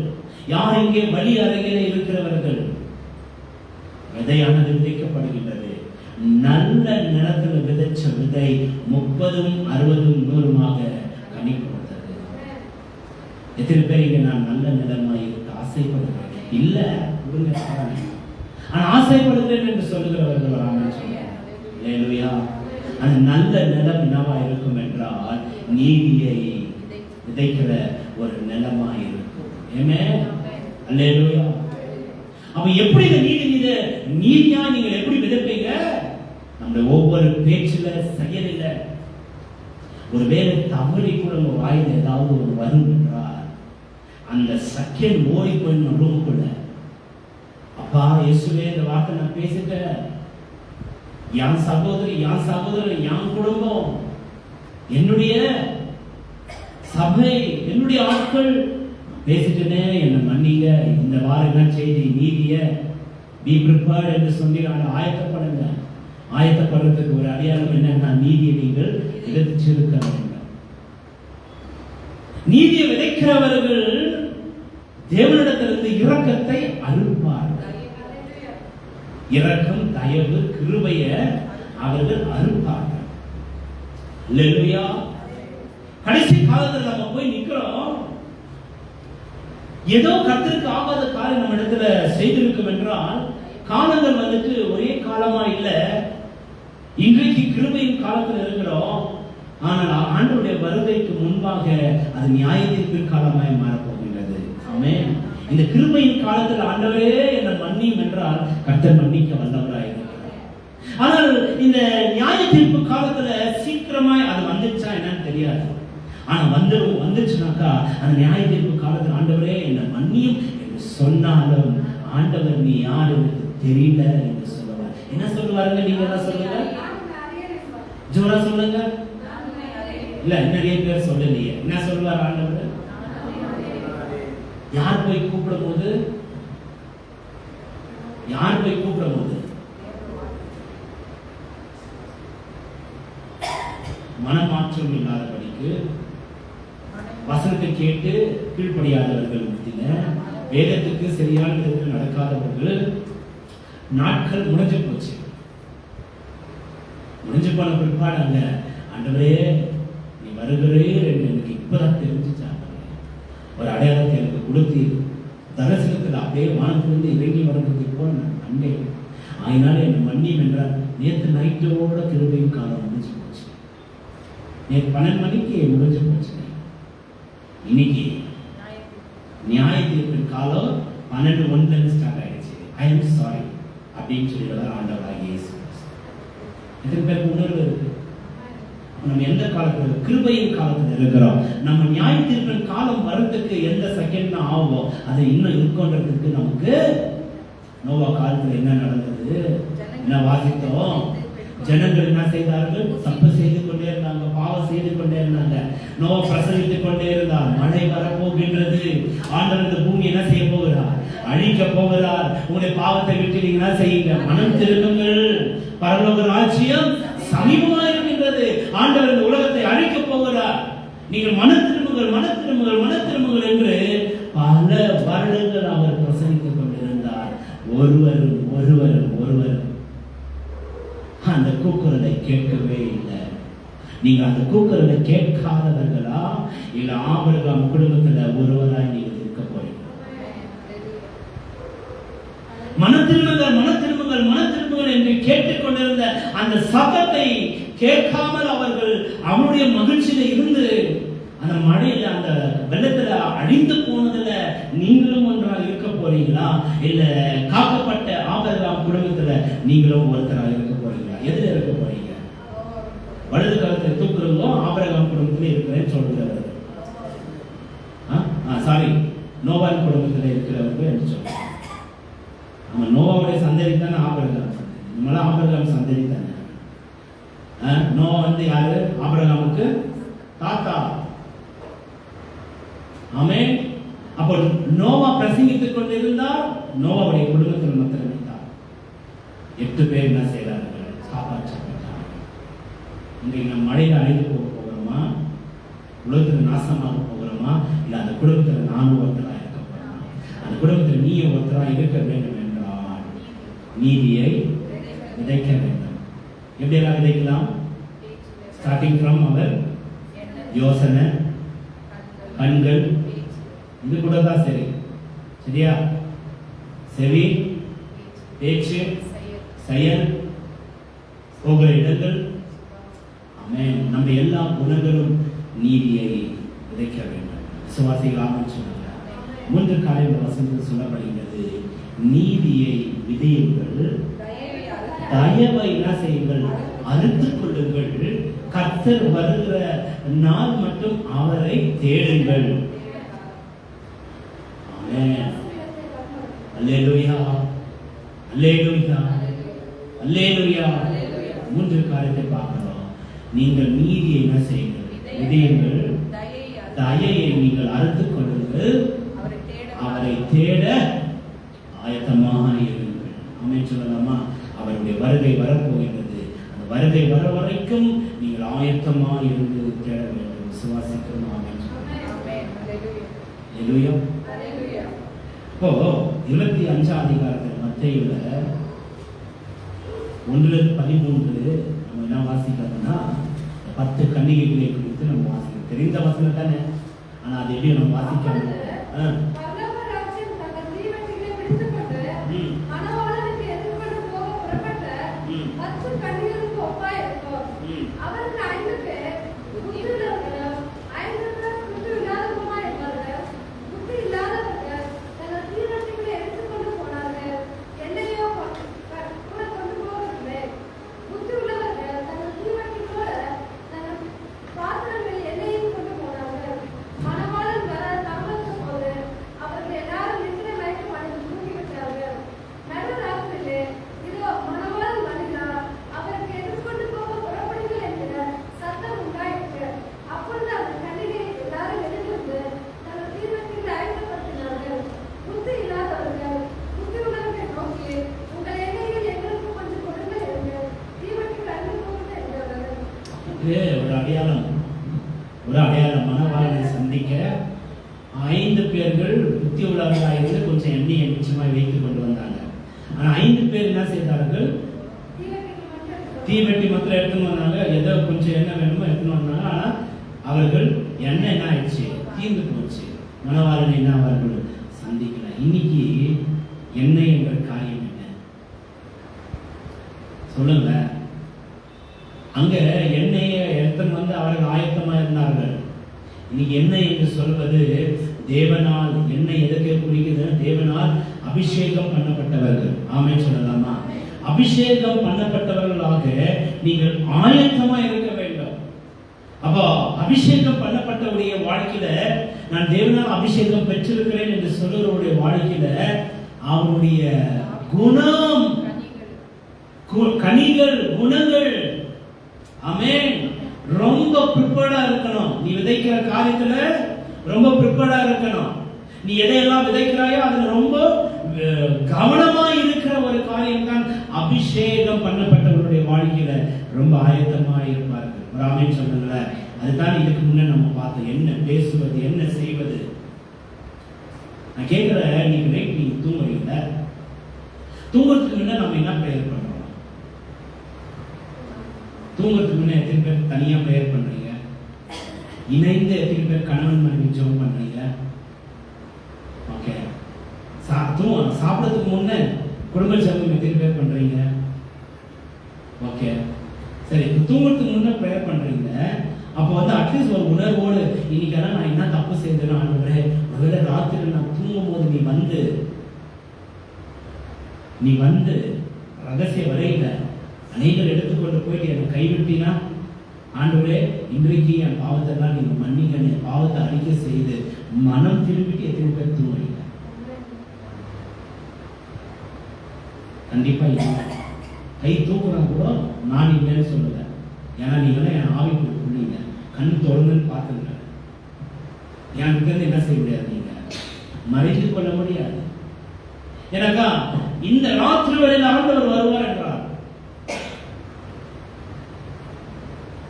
யார் இங்கே வழி அருகில் இருக்கிறவர்கள்? விதையானது விதைக்கப்படுகின்றது. நல்ல நிலத்தில் விதைச்ச விதை 30, 60, 100 கனி கொடுத்தது. எத்தனை பேர் இங்க நான் நல்ல நிலமாய் இருக்க ஆசைப்படுகிறேன்? இல்ல, ஆனா ஆசைப்படுகிறேன் என்று சொல்லுகிறவர்கள் வராமல் சொல்லுங்க. அந்த நல்ல நிலம் என்னவா இருக்கும் என்றால் நீதியை விதைக்கிற ஒரு நிலமா இருக்கும். அல்லேலூயா. அப்ப எப்படி இந்த நீதியா நீங்கள் எப்படி விதைப்பீங்க? நம்முடைய ஒவ்வொரு பேச்சுல, செயலில, ஒருவேளை தவறி கூட உங்க வாயில் ஏதாவது ஒரு வரும் என்றால் அந்த செகண்ட் ஓடி போய் நம்ம ரூமுக்குள்ள, அப்பா இயேசுவே இந்த வார்த்தை நான் பேசிட்டேன், என் சகோதரி, என் சகோதரன், என் குடும்பம், என்னுடைய சபை, என்னுடைய ஆட்கள் பேசிட்டேனே, என்ன மன்னிங்க. இந்த வாரம் என்ன செய்தி, நீதிய be prepared என்று சொல்லி ஆயத்தப்படுங்க. ஆயத்தப்படுறதுக்கு ஒரு அடையாளம் என்னன்னா, நீதியை நீங்கள் விதைச்சிருக்க வேண்டும். நீதியை விதைக்கிறவர்கள் தேவனிடத்திலிருந்து இரக்கத்தை அறுப்பார்கள். இரக்கம், தயவு, கிருபைய அவர்கள் அறுப்பார்கள். அல்லேலூயா. கடைசி காலத்துல நம்ம போய் நிக்கிறோம், ஏதோ கர்த்தருக்கு ஆகாத காரியம் நம்ம இடத்துல செய்திருக்கும் என்றால், காலங்கள் வந்துட்டு ஒரே காலமா இல்ல. இன்றைக்கு கிருபையின் காலத்தில் இருக்கிறோம், ஆனால் ஆண்டவருடைய வருகைக்கு முன்பாக அது நியாயத்திற்கின் காலமாய் மாறப்போகின்றது. ஆமென். இந்த கிருபையின் காலத்தில் ஆண்டவரே என்னை மன்னியும் என்றால் கர்த்தர் மன்னிக்க வல்லவராயிருக்கிறார். ஆனால் இந்த நியாய தீர்ப்பு காலத்துல சீக்கிரமாய் அது வந்துச்சா என்னன்னு தெரியாது. ஆனா வந்துச்சுனாக்கா அந்த நியாய தீர்ப்பு காலத்தில் ஆண்டவரே என்னை மன்னியும் என்று சொன்னாலும், ஆண்டவர் நீ யார் எனக்கு தெரியல என்று சொல்லுவார். என்ன சொல்லுவாருங்க? நீங்க என்ன சொல்லுங்க, ஜோரா சொல்லுங்க. இல்ல, நிறைய பேர் சொல்லலையே. என்ன சொல்லுவார் ஆண்டவர்? யார் போய் கூப்பிடும் போது, யார் போய் கூப்பிடும் போது மனமாற்றம் இல்லாதபடிக்கு, வசனத்தை கேட்டு கீழ்ப்படியாதவர்கள் மத்தியில, வேதத்துக்கு சரியான விதத்தில் நடக்காதவர்கள், நாட்கள் முடிஞ்சு போச்சு. முடிஞ்சு போன பிற்பாடு அங்க ஆண்டவரே நீ வருகிறீர் என்று எனக்கு இப்பதான் தெரிஞ்சுச்சாங்க. ஒரு அடையாளத்தை எனக்கு கொடுத்து தரிசனத்தில் அப்படியே வானத்திலிருந்து இறங்கி வரதுக்கு இப்போ நான் கண்டேன். அதனால என்னை மன்னியும் என்றால், நேற்று நைட்டோட கிருபையும் காலம் முடிஞ்சு போச்சு. நேற்று 12 மணிக்கு முடிஞ்சு போச்சு. இன்னைக்கு நியாய தீர்ப்பின் காலம் 12:01 ஸ்டார்ட் ஆயிடுச்சு. ஐ எம் சாரி அப்படின்னு சொல்லிடுவார் ஆண்டவராகிய இயேசு. எத்தனை பேருக்கு உணர்வு இருக்கு? நம்ம எந்த காலத்துல, கிருபையின் காலத்துல இருக்கிறோம். நம்ம நியாய தீர்ப்பின் காலம் வரதுக்கு எந்த செகண்ட் ஆகும், அதை இன்னும் இருக்கோன்றதுக்கு நமக்கு நோவா காலத்துல என்ன நடந்தது, என்ன வாசித்தோம், ஜனங்கள் என்ன செய்தார்கள்? தப்பு செய்து கொண்டே இருந்தாங்க, பாவம் செய்து கொண்டே இருந்தாங்க. நோவா பிரசங்கித்துக் கொண்டே இருந்தார். மழை வரப்போகின்றது, ஆண்டவர் இந்த பூமி என்ன செய்ய போகிறார்? அழிக்க போகிறார். உங்களுடைய பாவத்தை விட்டு நீங்க என்ன செய்யுங்க? மனம் திரும்புங்கள், பரலோக ராஜ்யம் சமீபமாக இருக்கின்றது. ஆண்டவர் இந்த உலகத்தை அழிக்க போகிறார். நீங்கள் மனம் திரும்புங்கள், மனம் திரும்புங்கள், மனம் திரும்புங்கள் என்று பல வருடங்கள் அவர் பிரசங்கித்துக் கொண்டிருந்தார். ஒருவரும் அந்த கூக்குரலை கேட்கவே இல்லை. நீங்க அந்த கூக்குரலை கேட்காதவர்களா, இல்ல ஆபிரகாம் குடும்பத்துல ஒருவராய் நீங்கள் இருக்க போறீங்க? மனம் திரும்புங்கள், மனம் திரும்புங்கள், மனம் திரும்புங்கள் என்று கேட்டுக்கொண்டிருந்த அந்த சத்தத்தை கேட்காமல் அவர்கள் அவருடைய மகிழ்ச்சியில இருந்து அந்த மழையில அந்த வெள்ளத்துல அழிந்து போனதுல நீங்களும் ஒன்றாக இருக்க போறீங்களா, இல்ல காக்கப்பட்ட ஆபிரகாம் குடும்பத்துல நீங்களும் ஒருத்தராக இருக்க போறீங்களா? எதுல இருக்க போறீங்க? வலது கரத்தை தூக்குறவங்க ஆபிரகாம் குடும்பத்துல இருக்கிறேன்னு சொல்றாரு. சாரி, நோவான் குடும்பத்துல இருக்கிறவங்க என்று சொல்றாங்க. நம்ம நோவாவுடைய சந்ததி தானே ஆபிரகாம் சந்ததி. நம்மளாம் ஆபிரகாம் சந்ததி தானே. நோவா வந்து யாரு? ஆபிரகாமுக்கு தாத்தா. ஆமென். அப்போ நோவா பிரசங்கித்துக் கொண்டிருந்தார். நோவாவுடைய குடும்பத்தில் மாத்திரம் 8 பேர் என்ன செய்தார்கள்? காப்பாற்றப்பட்டார்கள். இன்றைக்கு நம்ம மழையில அழிந்து போக போகிறோமா, உலகத்தில் நாசமாக போகிறோமா, இல்ல அந்த குடும்பத்தில் நானும் ஒருத்தராக இருக்க போறோமா? அந்த குடும்பத்தில் நீயும் ஒருத்தராக இருக்க வேண்டும் என்றால் நீதியை விதைக்க வேண்டும். எப்படியெல்லாம் விதைக்கலாம்? ஸ்டார்டிங் ஃப்ரம் அவர் யோசனை, கண்கள், இது கூட தான் சரி. சரியா? செவி, பேச்சு, செயல், போகிற இடங்கள். ஆமென். நம்ம எல்லா குணங்களும் நீதியை விதைக்க வேண்டும். விசுவாசிகள் ஆமென் சொல்லுங்க. 3 காரியங்கள் வசனத்தில் சொல்லப்படுகிறது. நீதியை விதையுங்கள், தயவை என்ன செய்யுங்கள்? அறுத்துக் கொள்ளுங்கள். கர்த்தர் வருகிற நாள் மட்டும் அவரை தேடுங்கள். ஆமென். அல்லேலூயா, அல்லேலூயா, அல்லேலூயா. 3 காரியத்தை பார்க்கிறோம். நீங்கள் நீதியை என்ன செய்யுங்கள்? விதையுங்கள், தயையை நீங்கள் அறுத்துக் கொள்ளுங்கள், அவரை தேட ஆயத்தமாக இருங்கள். ஆமென் சொல்லலாமா? அவருடைய வருகை வரப்போகின்றது. அந்த வருகை வர வரைக்கும் நீங்கள் ஆயத்தமாக இருந்து தேட வேண்டும். விசுவாசிக்கிறோம். ஆமென். அல்லேலூயா. இப்போ 25 அதிகாரத்தில் மத்தேயுல 1-13 நம்ம என்ன வாசிக்கிறோம்னா 10 கன்னிகைகளை குறித்து நம்ம வாசிக்கிறோம். தெரிந்த வசனம் தானே, ஆனா அது எப்படி நம்ம வாசிக்கணும்? ஒரு அடையாளம் மணவாளனை சந்திக்க 5 பேர்கள் புத்தி உள்ளவர்களாக இருந்து கொஞ்சம் எண்ணெயை மிச்சமாக வைத்துக் கொண்டு வந்தாங்க. ஆனா 5 பேர் என்ன செய்தார்கள்? தீவெட்டி மாத்திரம் எடுத்துன்னு வந்தாங்க. ஏதோ கொஞ்சம் எண்ணெய் வேணுமோ எடுத்துன்னு வந்தாங்க. ஆனா அவர்கள் எண்ணெய் என்ன ஆயிடுச்சு? தீர்ந்து போச்சு. மணவாளனை என்ன அவர்கள் சந்திக்கல. இன்னைக்கு எண்ணெய் என்ற காரியம் என்ன சொல்லுங்க? அங்க எண்ணெயை எடுத்துன்னு வந்து அவர்கள் ஆயத்தமா இருந்தார்கள். இன்னைக்கு எண்ணெய் என்று சொல்வது தேவனால், எண்ணெய் எதற்கு குறிக்கிறது? தேவனால் அபிஷேகம் பண்ணப்பட்டவர்கள். ஆமென் சொல்லலாமா? அபிஷேகம் பண்ணப்பட்டவர்களாக நீங்கள் ஆயத்தமா இருக்க வேண்டும். அப்போ அபிஷேகம் பண்ணப்பட்டவருடைய வாழ்க்கையில நான் தேவனால் அபிஷேகம் பெற்றிருக்கிறேன் என்று சொல்லுறவருடைய வாழ்க்கையில அவருடைய குணம் கனிகள், குணங்கள். ஆமென். ரொம்ப ப்ரிப்பேர்டா இருக்கணும். நீ விதைக்கிற காரியத்துல ரொம்ப ப்ரிப்பேர்டா இருக்கணும். நீ எதையெல்லாம் விதைக்கிறாயோ அதுல ரொம்ப கவனமா இருக்கிற ஒரு காரியம் தான் அபிஷேகம் பண்ணப்பட்டவருடைய வாழ்க்கையில ரொம்ப ஆயத்தமா இருப்பார்கள். ஒரு ஆமென் சொல்லுங்கள. அதுதான் இதுக்கு முன்ன நம்ம பார்த்தோம். என்ன பேசுவது, என்ன செய்வது. நான் கேட்கிறேன், நீங்க நைட் நீங்க தூங்குறீங்க, தூங்குறதுக்கு முன்ன நம்ம என்ன ப்ரேயர் பண்றோம்? தூங்குறதுக்கு முன்ன எத்தனை பேர் தனியா ப்ரேயர் பண்றீங்க? இணைந்து எத்தனை பேர் கணவன் மனைவி ஜெபம் பண்றீங்க? ஓகே. சாப்பிடறதுக்கு முன்ன குடும்ப ஜெபம் எத்தனை பேர் பண்றீங்க? ஓகே. சரி, தூங்குறதுக்கு முன்ன ப்ரேயர் பண்றீங்க. அப்போ அட்லீஸ்ட் ஒரு உணர்வோடு இன்னைக்கெல்லாம் நான் என்ன தப்பு செய்தேன்னு ஆண்டவரே, ஒருவேளை ராத்திரி நான் தூங்கும் போது நீ வந்து ரகசிய வரையில அநேகர் எடுத்துக்கொண்டு போயிட்டு என்னை கைவிட்டினா, ஆண்டவரே இன்றைக்கு என் பாவத்தெல்லாம் நீங்க மன்னிங்க, என் பாவத்தை அறிக்கை செய்து மனம் திரும்பிட்டு எத்தனை பேர் தூங்குறீங்க? கண்டிப்பா இல்லை. கை தூக்குறா கூட நான் இல்லைன்னு சொல்லுவேன். ஏன்னா நீங்களாம் என் ஆவிக்கு உள்ளீங்க, கண் தொடர்ந்துன்னு பார்த்துங்க. என் கிட்ட என்ன செய்ய முடியாது, நீங்க மறைத்து கொள்ள முடியாது. எனக்கா இந்த ராத்திரி வரையில் ஆண்டவர் வருவார் என்றார்.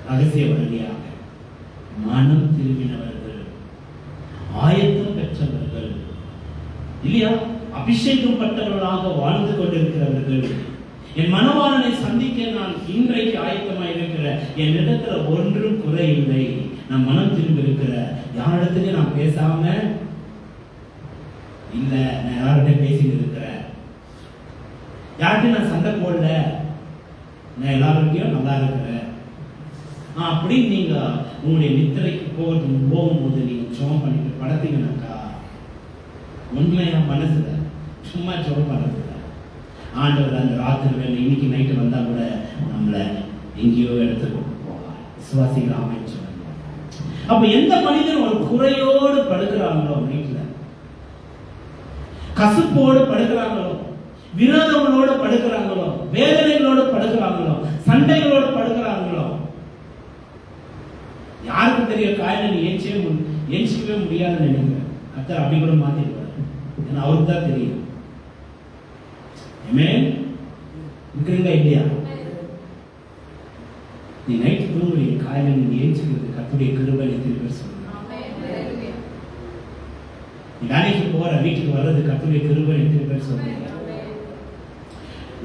ரகசிய வழியாக மனம் திரும்பினவர்கள், ஆயத்தம் பெற்றவர்கள் இல்லையா, அபிஷேகம் பட்டவர்களாக வாழ்ந்து கொண்டிருக்கிறவர்கள், என் மனவாளனை சந்திக்க நான் இன்றைக்கு ஆயத்தமாக இருக்கிற, என் இடத்துல ஒன்றும் குறை இல்லை, நான் மனம் திரும்பி இருக்கிற, யாரிடத்துக்கு நான் பேசாம இல்ல, நான் யார்கிட்ட பேசிட்டு இருக்கிறேன், யார்கிட்ட நான் சண்டை போடல, நான் எல்லாருக்கையும் நல்லா இருக்கிறேன் அப்படின்னு நீங்க உங்களுடைய நித்திரைக்கு போகும்போது நீங்க ஜெபம் பண்ணிட்டு படுத்தீங்கன்னாக்கா, உண்மையா மனசுல சும்மா ஜெபம் பண்றது ஆண்டவர் அந்த ராத்திரி வேலை இன்னைக்கு நைட்டு வந்தா கூட நம்மள எங்கேயோ எடுத்து போவார். விசுவாசிகள் ஆமென் சொல்லுங்க. அப்ப எந்த மனிதன் ஒரு குறையோடு படுக்கிறாங்களோ, வீட்டுல கசுப்போடு படுக்கிறாங்களோ, விரோதங்களோடு படுக்கிறாங்களோ, வேதனைகளோடு படுக்கிறாங்களோ, சண்டைகளோடு படுக்கிறாங்களோ, யாருக்கு தெரிய காயில நீ ஏஞ்சிக்கவே முடியாதுன்னு நினைக்கிறேன். கர்த்தர் அப்படி கூட மாத்திடுவார். ஏன்னா அவருக்கு தான் தெரியும். இருக்கிறீங்களா இல்லையா? நீ நைட்டு தூங்குறீங்க, காலையில நீங்க ஏஞ்சிக்கிறது கர்த்தருடைய கிருபை. எத்தனை பேர் சொல்லுங்க? நீ வேலைக்கு போற, வீட்டுக்கு வர்றது கர்த்தருடைய கிருபை. எத்தனை பேர் சொல்றீங்க?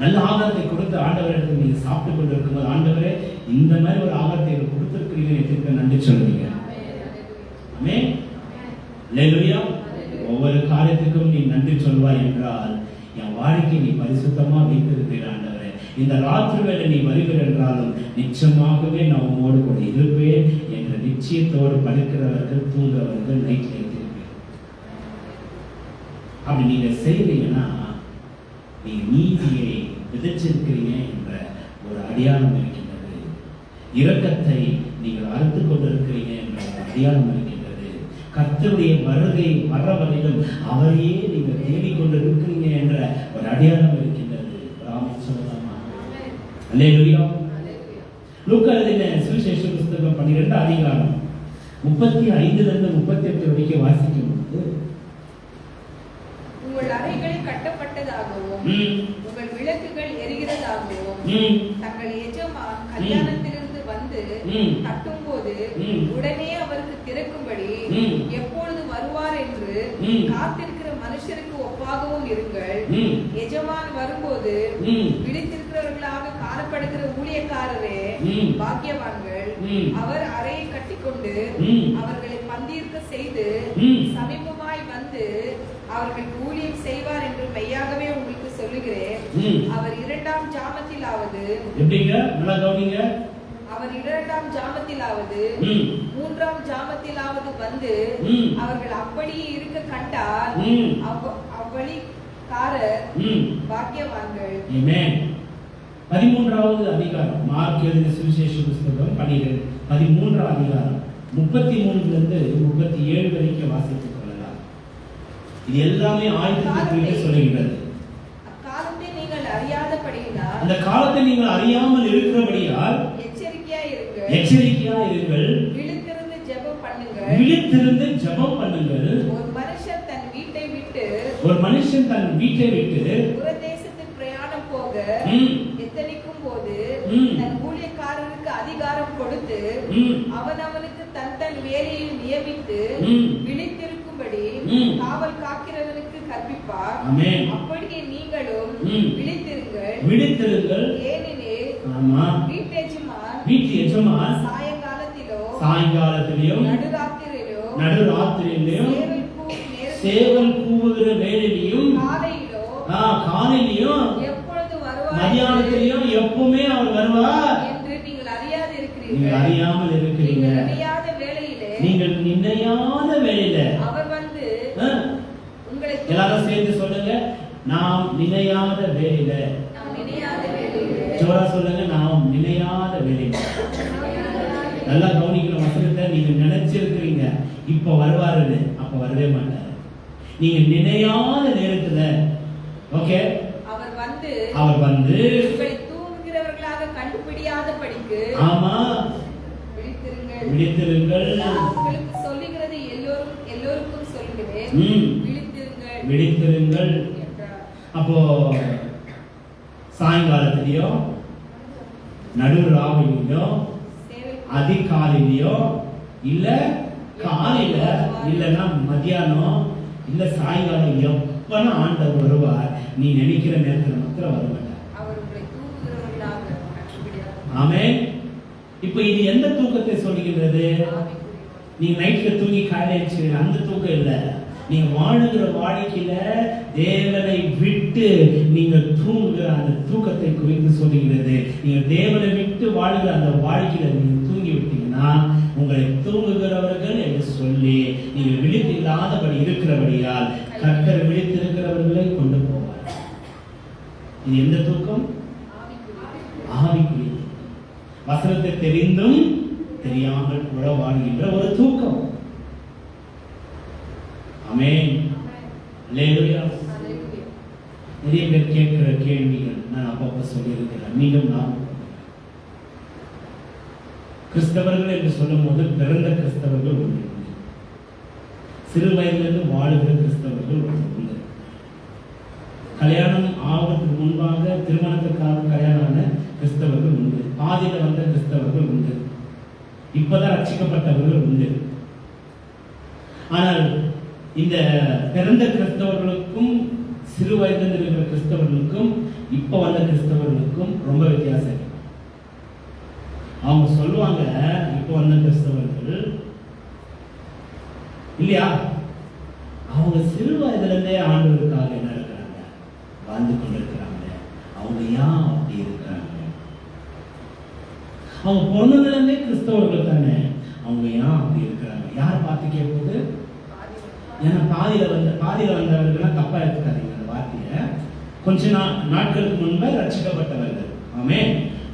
நல்ல ஆகாரத்தை கொடுத்து ஆண்டவரிடத்தில் நீங்க சாப்பிட்டு கொண்டு இருக்கும்போது, ஆண்டவரே இந்த மாதிரி ஒரு ஆகாரத்தை கொடுத்திருக்கிறீங்க, எத்தனை பேர் நன்றி சொல்றீங்க? ஆமென். அல்லேலூயா. ஒவ்வொரு காரியத்துக்கும் நீ நன்றி சொல்வாய் என்றால் என் வாழ்க்கை நீ பரிசுத்தமா வைத்திருக்கிற ஆண்டவரே, இந்த ராத்திரி வேளை நீ வருகிற என்றாலும் நிச்சயமாகவே நான் உங்களோடு கூட இருப்பேன் என்ற நிச்சயத்தோடு படுக்கிறவர்கள், தூங்குறவர்கள் நைட்ல இருப்பேன். அப்படி நீங்க செய்றீங்கன்னா நீங்க நீதியை விதைச்சிருக்கிறீங்க என்ற ஒரு அடையாளம் இருக்கின்றது. இரக்கத்தை நீங்கள் அறுத்து கொண்டிருக்கிறீங்க என்ற ஒரு அடையாளம் இருக்கின்றது. கர்த்தருடைய வருகை வர வரையிலும் அவரையே நீங்கள் தேடிக்கொண்டு இருக்கிறீங்க என்ற ஒரு அடையாளம் இருக்கின்றது. ஆமென் சொல்லலாமா? அல்லேலூயா. லூக்கா எழுதின சுவிசேஷ புத்தகம் 12 அதிகாரம் 35 இருந்து 38 வரைக்கும் வாசிக்கும்போது, உங்கள் அறைகள் கட்டப்பட்டதாகவும் உங்கள் விளக்குகள் எரிகிறதாகவும் தங்கள் எஜமான் கல்யாணத்திலிருந்து வந்து தட்டும்போது உடனே அவருக்கு திறக்கும்படி எப்பொழுது வருவார் என்று காத்திருக்கிற மனுஷருக்கு ஒப்பாகவும் இருங்கள். எஜமான் வரும்போது விழித்திருக்கிறவர்களாக காணப்படுகிற ஊழியக்காரரே பாக்கியவான்கள். அவர் அறையை கட்டிக்கொண்டு அவர்களை பந்தியிருக்க செய்து சமீபமாய் வந்து அவர்கள் ஊழியம் செய்வார் என்று மெய்யாகவே உங்களுக்கு சொல்லுகிறேன். அவர் 2ஆம் ஜாமத்திலாவது, அவர் 2ஆம் ஜாமத்திலாவது 3ஆம் ஜாமத்திலாவது வந்து அவர்கள் அப்படியே இருக்க கண்டால் அவ்வழிக்காரர் பாக்கியவான்கள். 13வது அதிகாரம் மார்க் எழுதின சுவிசேஷ புத்தகம் 13ஆம் அதிகாரம் 33 இருந்து 37 வரைக்கும் வாசித்துக் கொள்ளலாம். இது எல்லாமே ஆயத்தத்தை குறித்து சொல்லுகிறது. அக்காலத்தை நீங்கள் அறியாதபடியினால் அந்த காலத்தை நீங்கள் அறியாமல் இருக்கிறபடியால் எச்சரிக்கையா இருங்கள். விழித்திருந்து ஜெபம் பண்ணுங்கள். விழித்திருந்து ஜெபம் பண்ணுங்கள். ஒரு மனுஷன் தன் வீட்டை விட்டு புறதேசத்துக்கு பிரயாணம் போக எத்தனிக்கும் போது தன் ஊழியக்காரருக்கு அதிகாரம் கொடுத்து அவனவனுக்கு தன் வேலையில் நியமித்து விழித்திருக்கும்படி காவல் காக்கிறவனுக்கு கற்பிப்பார். அப்படியே நீங்களும் விழித்திருங்கள். ஏனெனில் வீட்டு எஜமான் சாயங்காலத்திலும் நடுராத்திரியிலும் சேவல் கூவுகிற வேளையிலும் காலையிலும் மதியானத்திலும் எப்பவுமே அவர் வருவார் என்று நீங்கள் அறியாமல் இருக்கிறீங்க. நீங்கள் நினையாத வேளையில அவர் வந்து உங்களை எல்லாரும் சேர்ந்து சொல்லுங்க, நாம் நினையாத வேளையில. ஜோரா சொல்லுங்க, நாம் நினையாத வேளையில. நல்லா கவனிக்கிற வசனத்தை நீங்க நினைச்சிருக்கிறீங்க இப்ப வருவாருன்னு, அப்ப வரவே மாட்டாரு. நீங்க நினையாத நேரத்துல ஓகே அவர் வந்து உங்களை தூங்குகிறவர்களாக கண்டுபிடியாத படிக்கு ஆமா விழித்திருங்கள். உங்களுக்கு சொல்லுகிறது எல்லோருக்கும் சொல்லுகிறேன், விழித்திருங்கள். அப்போ சாயங்காலத்திலயோ நடுராவிலையோ அதிகாலையிலயோ இல்ல காலையில இல்லன்னா மத்தியானம் இல்ல சாயங்காலம் எப்பனா ஆண்டவர் வருவார். நீ நினைக்கிற நேரத்துல மாத்திரம் வர மாட்டார். ஆமென். இப்ப இது எந்த தூக்கத்தை சொல்லுகிறது? நீங்க நைட்ல தூங்கி காலையில அந்த தூக்கம் இல்ல. நீங்க வாழுகிற வாழ்க்கையில தேவனை விட்டு நீங்க தூங்குகிற அந்த தூக்கத்தை குறித்து சொல்லுகிறது. நீங்க தேவனை விட்டு வாழுகிற அந்த வாழ்க்கையில நீங்க தூங்கி விட்டீங்கன்னா உங்களை தூங்குகிறவர்கள் என்று சொல்லி நீங்க விழித்து இல்லாதபடி இருக்கிறபடியால் கர்த்தர் விழித்திருக்கிறவர்களை கொண்டு போவார். இது எந்த தூக்கம்? ஆவிக்குரிய வசனத்தை தெரிந்தும் தெரியாமல் கூட வாழ்கின்ற ஒரு தூக்கம். ஆமென். அல்லேலூயா. நிறைய பேர் கேட்கிற கேள்விகள் நான் அப்பப்ப சொல்லியிருக்கிறேன். மீண்டும் நான் கிறிஸ்தவர்கள் என்று சொல்லும் போது பிறந்த கிறிஸ்தவர்கள் ஒன்று, சிறு வயதிலிருந்து வாழுகிற கிறிஸ்தவர்கள் ஒன்று, கல்யாணம் ஆவதற்கு முன்பாக திருமணத்துக்காக கல்யாணம் கிறிஸ்தவர்கள் உண்டு, பாதியில வந்த கிறிஸ்தவர்கள் உண்டு, இப்பதான் ரட்சிக்கப்பட்டவர்கள் உண்டு. ஆனால் இந்த பிறந்த கிறிஸ்தவர்களுக்கும் சிறு வயதில் இருக்கிற கிறிஸ்தவர்களுக்கும் இப்ப வந்த கிறிஸ்தவர்களுக்கும் ரொம்ப வித்தியாசம். அவங்க சொல்லுவாங்க, இப்ப வந்த கிறிஸ்தவர்கள் இல்லையா, அவங்க சிறு வயதுல இருந்தே ஆண்டவருக்காக என்ன இருக்கிறாங்க, வாழ்ந்து கொண்டிருக்கிறாங்க. அவங்க ஏன் அப்படி இருக்கிறாங்க? அவங்க பொண்ணுல இருந்தே கிறிஸ்தவர்கள் தானே, அவங்க ஏன் அப்படி இருக்கிறாங்க? யார் பார்த்து கேட்பது? ஏன்னா பாதியில வந்தவர்கள் தப்பா எடுத்துக்காதீங்க அந்த வார்த்தைய. கொஞ்ச நாட்களுக்கு முன்பு ரட்சிக்கப்பட்டவர்கள், ஆமே,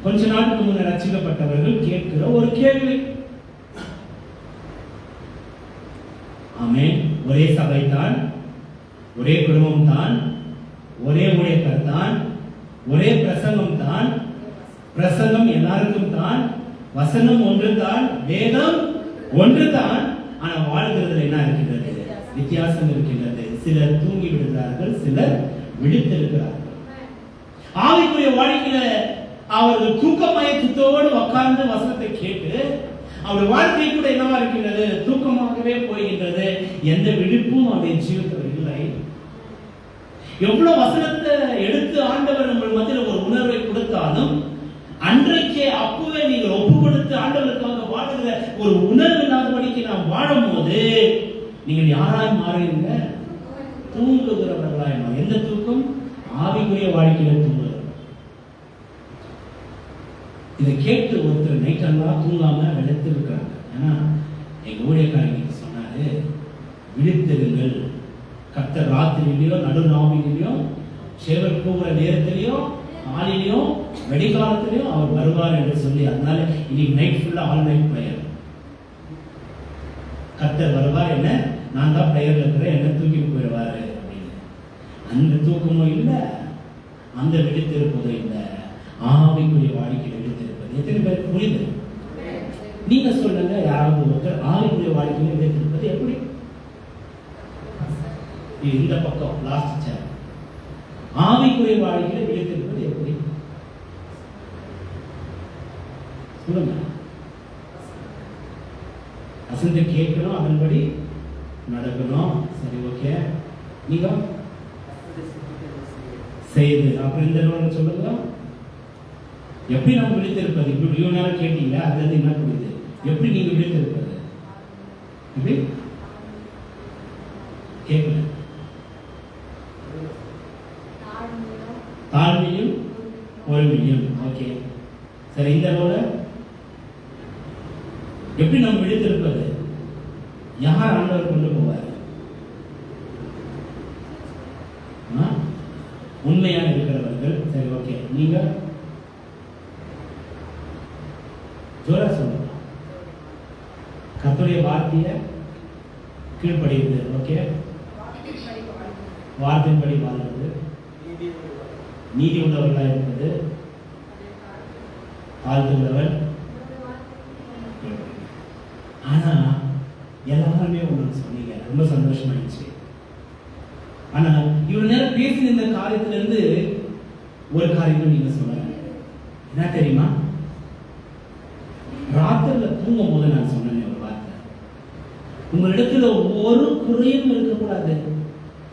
கொஞ்ச நாட்களுக்கு முன்ன ரட்சிக்கப்பட்டவர்கள் கேட்கிற ஒரு கேள்வி. ஆமே, ஒரே சபை தான், ஒரே குடும்பம் தான், ஒரே ஊழியக்காரர் தான், ஒரே பிரசங்கம் தான், பிரசங்கம் எல்லாருக்கும் தான், வசனம் ஒன்று தான், வேதம் ஒன்று தான். ஆனா வாழ்கிறதுல என்ன இருக்கிறது? வித்தியாசம் இருக்கின்றது. சிலர் தூங்கி விடுகிறார்கள், சிலர் விழித்திருக்கிறார்கள். ஆவிக்குரிய வாழ்க்கையில அவர்கள் தூக்க மயக்கத்தோடு உட்கார்ந்து வசனத்தை கேட்டு அவருடைய வாழ்க்கை கூட என்னவா இருக்கின்றது? தூக்கமாகவே போகின்றது. எந்த விழிப்பும் அவருடைய ஜீவிதத்தில் இல்லை. எவ்வளவு வசனத்தை எடுத்து ஆண்டவர் உங்கள் மத்தியில் ஒரு உணர்வை கொடுத்தாலும் அன்றைக்கே அப்பவே நீங்கள் ஒப்பு கொடுத்து ஆண்டவருக்காக வாழுகிற ஒரு உணர்வு இல்லாதபடிக்கு நாம் வாழும் போது நீங்கள் யாராய் மாறுவீங்க? தூங்குகிறவர்களாய் மாறும். எந்த தூக்கம்? ஆவிக்குரிய வாழ்க்கையில தூங்குகிறவர். இதை கேட்டு ஒருத்தர் நைட்டெல்லாம் தூங்காம விழித்து இருக்கிறாங்க. ஏன்னா எங்க ஊழியக்காரங்க சொன்னாரு, விழித்திருங்கள், கர்த்தர் ராத்திரியிலையோ நடுநாவிலையோ சேவல் கூவுற நேரத்திலையோ காலையிலையோ வெடிகாலத்திலையோ அவர் வருவார் என்று சொல்லி, அதனால இன்னைக்கு நைட் ஃபுல்லா ஆல் நைட் பிரேயர். கர்த்தர் வருவார், என்ன நான் தான் பிரேயர்ல இருக்கிறேன், என்ன தூக்கிட்டு போயிடுவாரு அப்படின்னு. அந்த தூக்கமும் இல்லை, அந்த விழித்திருப்பதும் இல்லை. ஆவிக்குரிய வாழ்க்கையில் விழித்திருப்பது. எத்தனை பேருக்கு புரியுது? நீங்க சொல்லுங்க, யாராவது ஒருத்தர் ஆவிக்குரிய வாழ்க்கையில் விழித்திருப்பது எப்படி? இந்த பக்கம் லாஸ்ட் சேர். ஆவிக்குரிய வாழ்க்கையில் விழித்திருப்பது எப்படி சொல்லுங்க. அசந்து கேட்கணும், அதன்படி நடக்கணும். சரி, ஓகே. நீங்க செய்து அப்புறம் இந்த நேரம் சொல்லுங்க, எப்படி நம்ம விழித்திருப்பது? இப்படி இவ்வளவு நேரம் கேட்டீங்க, அதுல இருந்து என்ன புரியுது? எப்படி நீங்க விழித்திருப்பது? எப்படி கேட்கல? தாழ்மையும் பொறுமையும். ஓகே, சரி. இந்த ரோல எப்படி நம்ம விழித்திருப்பது? யார் ஆண்டவர் கொண்டு போவார்? உண்மையா இருக்கிறவர்கள். சரி, ஓகே. நீங்க ஜோரா சொல்லுங்க. கர்த்தருடைய வார்த்தையை கீழ்ப்படியுது. ஓகே, வார்த்தையின்படி வாழ்வது, நீதி உள்ளவர்களாக இருப்பது, தாழ்த்துள்ளவர். ஆனா எல்லாருமே ஒன்று சொன்னீங்க, ரொம்ப சந்தோஷமாயிடுச்சு. ஆனா இவ்வளவு நேரம் பேசின இந்த காரியத்துல இருந்து ஒரு காரியம் நீங்க சொன்னாங்க. என்ன தெரியுமா? ராத்திரில தூங்கும் போது நான் சொன்னேன் ஒரு வார்த்தை, உங்களிடத்துல ஒரு குறையும் இருக்கக்கூடாது.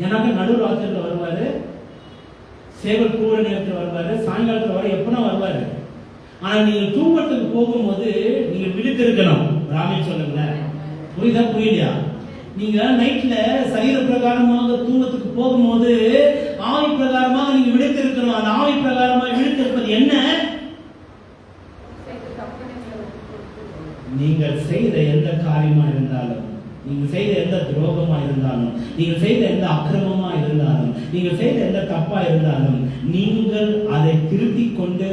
ஏன்னாக்க நடு ராத்திரில வருவாரு, சேவல் கூற நேரத்தில் வருவாரு, சாயங்காலத்துல வர எப்பனா வருவாரு. ஆனா நீங்க தூங்கத்துக்கு போகும்போது நீங்க விழித்திருக்கணும். ராமே சொல்லுங்களேன், புரியுதா புரியலையா? நீங்க நைட்ல சரீர பிரகாரமாக தூங்கத்துக்கு போகும்போது ஆவி பிரகாரமாக நீங்க விழித்திருக்கணும். அந்த ஆவி பிரகாரமாக விழித்திருப்பது என்ன? நீங்கள் செய்த எந்த காரியமா இருந்தாலும், நீங்க செய்த எந்த துரோகமா இருந்தாலும், நீங்க செய்த எந்த அக்கிரமமா இருந்தாலும், நீங்க செய்த எந்த தப்பா இருந்தாலும், நீங்கள் அதை திருத்திக் கொண்டு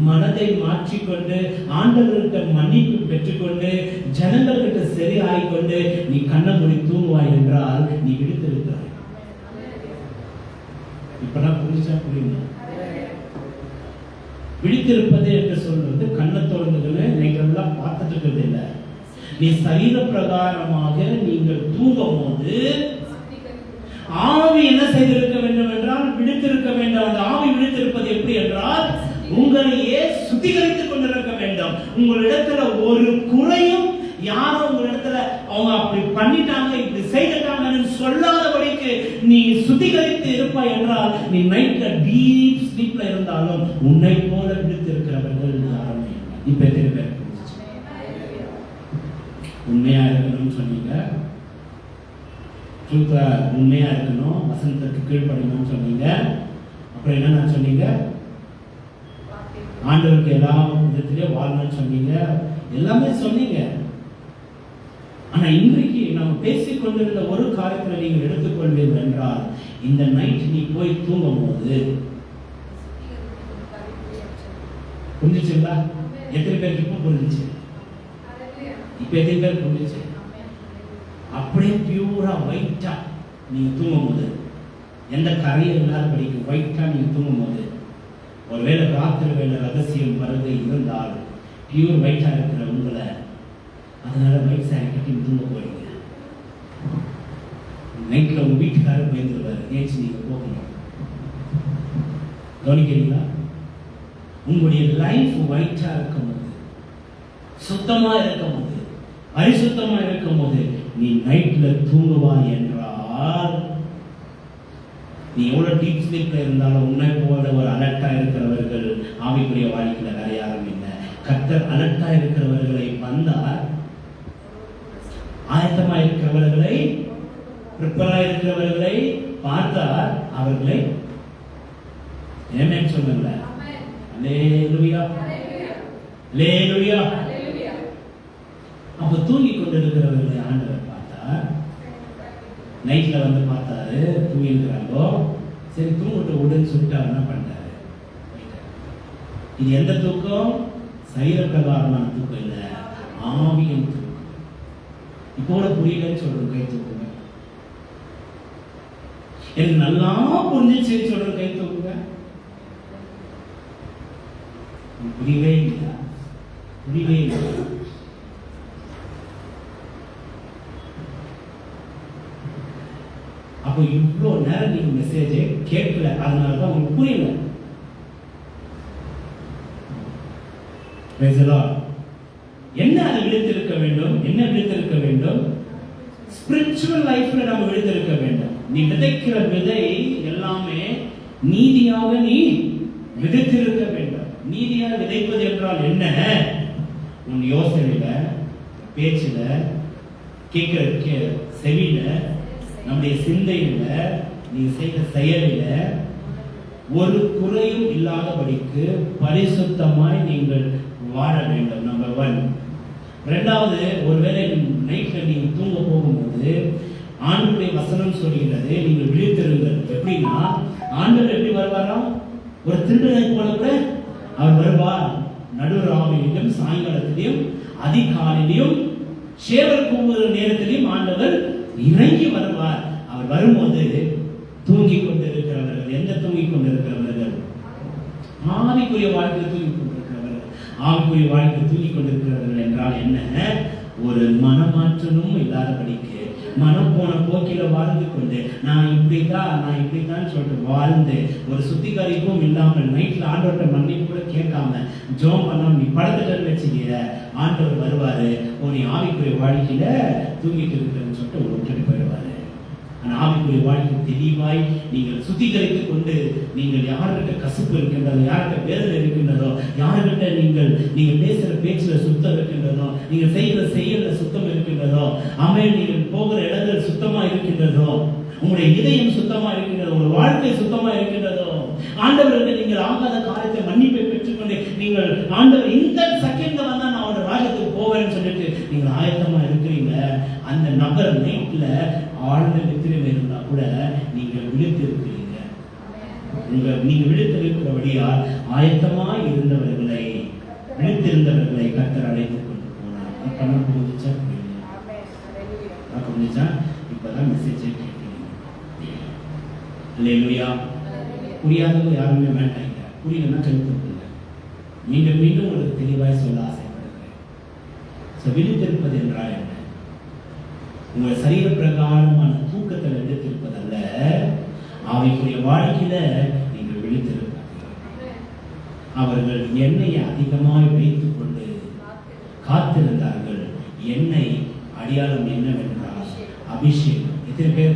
மனதை மாற்றிக்கொண்டு ஆண்டவர்கிட்ட மன்னிப்பு பெற்றுக்கொண்டு ஜனங்கள்கிட்ட சரி ஆகிக்கொண்டு நீ கண்ணை மூடி தூங்குவாய் என்றால் நீ விழித்திருக்கிறாய். இப்பதான் புரிஞ்சா புரியுங்க. விழித்திருப்பது என்று சொல்றது கண்ணை திறந்துன்னு நீங்கள்லாம் பார்த்துட்டு இருக்கிறது இல்லை. நீ சரீர பிரகாரமாக நீங்கள் தூங்கும் போது ஆவி என்ன செய்திருக்க வேண்டும் என்றால் விழித்திருக்க வேண்டும். அந்த ஆவி விழித்திருப்பது எப்படி என்றால் உங்களையே சுத்திகரித்துக் கொண்டிருக்க வேண்டும். உங்களிடத்துல ஒரு குறையும் யாரும் உங்களிடத்துல அவங்க அப்படி பண்ணிட்டாங்க இப்படி செய்துட்டாங்கன்னு சொல்லாதபடிக்கு நீ சுத்திகரித்து இருப்பாய் என்றால் நீ நைட்ல டீப் ஸ்லீப்ல இருந்தாலும் உன்னை போல விழித்திருக்கிறவர்கள் யாருமே. இப்ப எத்தனை பேர் உண்மையா இருக்கணும்னு சொன்னீங்க, ட்ரூத்தா உண்மையா இருக்கணும், வசனத்துக்கு கீழ்ப்படியணும்னு சொன்னீங்க. அப்புறம் என்ன சொன்னீங்க? ஆண்டவருக்கு எல்லா விதத்திலேயே வாழணும்னு சொன்னீங்க. எல்லாமே சொன்னீங்க. ஆனா இன்றைக்கு நம்ம பேசிக் கொண்டிருந்த ஒரு காரியத்தில் நீங்கள் எடுத்துக்கொள்வீர்கள் என்றால் இந்த நைட் நீ போய் தூங்கும் போது புரிஞ்சுச்சுங்களா? எத்தனை பேருக்கு இப்ப புரிஞ்சிச்சு? இப்ப எத்தனை பேர் புரிஞ்சிச்சு? அப்படியே பியூரா ஒயிட்டா நீங்க தூங்கும் போது, எந்த கரையும் இல்லாத படிக்கும் ஒயிட்டா நீங்க தூங்கும் போது, ஒருவேளை ராத்திரி வேலை ரகசியம் வருகை இருந்தால் பியூர் ஒயிட்டா இருக்கிற உங்களை, அதனால ஒயிட் சாரி கட்டி தூங்க போறீங்க. நைட்ல உங்க வீட்டுக்காரர் பயந்துருவாரு, ஏச்சு நீங்க போகணும். கவனிக்கிறீங்களா? உங்களுடைய லைஃப் ஒயிட்டா இருக்கும் போது, சுத்தமா இருக்கும் போது, பரிசுத்தமா இருக்கும் போது நீ நைட்ல தூங்குவாய் என்றால் நீ எவ்வளவு டீப் ஸ்லீப்ல இருந்தாலும் உன்னை போல ஒரு அலர்ட்டா இருக்கிறவர்கள் ஆவிக்குரிய வாழ்க்கையில வேற யாரும் இல்லை. கர்த்தர் அலர்ட்டா இருக்கிறவர்களை வந்தார், ஆயத்தமா இருக்கிறவர்களை, ப்ரிப்பரா இருக்கிறவர்களை பார்த்தார், அவர்களை ஏமேன் சொல்லுங்க. அல்லேலூயா, அல்லேலூயா. அப்ப தூங்கி கொண்டிருக்கிறவர்களை ஆண்டவர் பார்த்தார். நைட்ல வந்து பார்த்தாரு, தூங்கி இருக்கிறாங்கோ. சரி தூங்கிட்டு விடுன்னு சொல்லிட்டு அவர் என்ன பண்றாரு? இது எந்த தூக்கம்? சரீர பிரகாரமான தூக்கம் இல்ல, ஆவியின் தூக்கம். இப்போ கூட புரியலன்னு சொல்றோம், கை தூக்குங்க. எனக்கு நல்லா புரிஞ்சிச்சுன்னு சொல்ற கை தூக்குங்க. புரியவே இல்லை, புரியவே இல்லை. அப்போ இவ்வளோ நேரம் நீங்க மெசேஜை கேட்கல, அதனாலதான் உங்களுக்கு புரியல. Praise the Lord. என்ன அது விழித்திருக்க வேண்டும்? என்ன விழித்திருக்க வேண்டும்? ஸ்பிரிச்சுவல் லைஃப்ல நம்ம விழித்திருக்க வேண்டும். நீ விதைக்கிற விதை எல்லாமே நீதியாக நீ விதைத்திருக்க வேண்டும். நீதியாக விதைப்பது என்றால் என்ன? உன் யோசனையில, பேச்சுல, கேட்கிற செவியில, நம்முடைய சிந்தையில, நீ செய்த செயலில ஒரு குறையும் இல்லாதபடிக்கு பரிசுத்தமாய் நீங்கள் வாழ வேண்டும். நம்பர் 1. இரண்டாவது, ஒருவேளை நைட்ல நீங்க தூங்க போகும்போது ஆண்டவருடைய வசனம் சொல்கிறது, நீங்கள் விழித்திருங்கள். எப்படின்னா, ஆண்டவர் எப்படி வருவாராம்? ஒரு திருடனை போல கூட அவர் வருவார். நடுராவிலும் சாயங்காலத்திலையும் அதிகாலையிலும் சேவர் கூவுகிற நேரத்திலையும் ஆண்டவர் இறங்கி வருவார். அவர் வரும்போது தூங்கிக் கொண்டிருக்கிறவர்கள், எந்த தூங்கிக் கொண்டிருக்கிறவர்கள்? ஆவிக்குரிய வாழ்க்கையில் தூங்கிக் கொண்டிருக்கிறவர்கள். ஆவிக்குரிய வாழ்க்கையில் தூங்கிக் கொண்டிருக்கிறவர்கள் என்றால் என்ன? ஒரு மனமாற்றமும் இல்லாதபடிக்கு மனம் போன போக்கில வாழ்ந்து கொண்டு நான் இப்படித்தான் சொல்லிட்டு வாழ்ந்து ஒரு சுத்திகரிப்பும் இல்லாமல் நைட்ல ஆண்டவர்கிட்ட மன்னிப்பு கூட கேட்காம ஜோம் பண்ணாம நீ படுத்துட்டன்னு வச்சுக்கிற, ஆண்டவர் வருவாரு, நீ ஆவிக்குரிய வாழ்க்கையில தூங்கிட்டு இருக்கிறன்னு சொல்லிட்டு விட்டுட்டு போயிடுவாரு. ஆவிக்குரிய வாழ்க்கை தெளிவாய் நீங்கள் சுத்திகரித்துக் கொண்டு, நீங்கள் யார்கிட்ட கசப்பு இருக்கின்றதோ, யார்கிட்ட வேதனை இருக்கின்றதோ, யார்கிட்ட நீங்கள் பேசுற பேச்சுல சுத்தம் இருக்கின்றதோ, நீங்கள் செய்கிற செயல்ல சுத்தம் இருக்கின்றதோ, ஆமென், நீங்கள் போகிற இடங்கள் சுத்தமா இருக்கின்றதோ, உங்களுடைய இதயம் சுத்தமா இருக்கின்றதோ, உங்கள் வாழ்க்கை சுத்தமா இருக்கின்றதோ, ஆண்டவருக்கு நீங்கள் ஆகாத காரியத்தை மன்னிப்பை பெற்றுக்கொண்டு நீங்கள் ஆண்டவர் இந்த செகண்ட்ல வந்தா நான் அவரோட ராஜ்யத்துக்கு போவேன்னு சொல்லிட்டு நீங்கள் ஆயத்தமா இருக்கிறீங்க. அந்த நபர் நைட்ல ஆழ்ந்த நித்திரையில் இருந்தா கூட நீங்கள் விழித்து இருக்கிறீங்க. நீங்க விழித்திருக்கிறபடியால் ஆயத்தமாய் இருந்தவர்களை, விழித்திருந்தவர்களை கர்த்தர் அழைத்துக் கொண்டு போனார். பண்ண புரிஞ்சுச்சா? புரிஞ்சுச்சா? இப்பதான் மெசேஜ் கேட்கிறீங்க. அல்லேலூயா. புரியாதவங்க யாருமே வேண்டாங்க. புரியலன்னா கருத்து மீண்டும் மீண்டும் உங்களுக்கு தெளிவாய் சொல்ல ஆசைப்படுகிறேன். விழித்திருப்பது என்றால் என்ன? உங்கள் சரீர பிரகாரமான தூக்கத்தில் விழித்திருப்பதல்ல, ஆவிக்குரிய வாழ்க்கையில நீங்கள் விழித்திருப்பார்கள். அவர்கள் எண்ணெயை அதிகமாய் வைத்துக் கொண்டு காத்திருந்தார்கள். எண்ணெய் அடையாளம் என்னவென்றால் அபிஷேகம். எத்தனை பேர்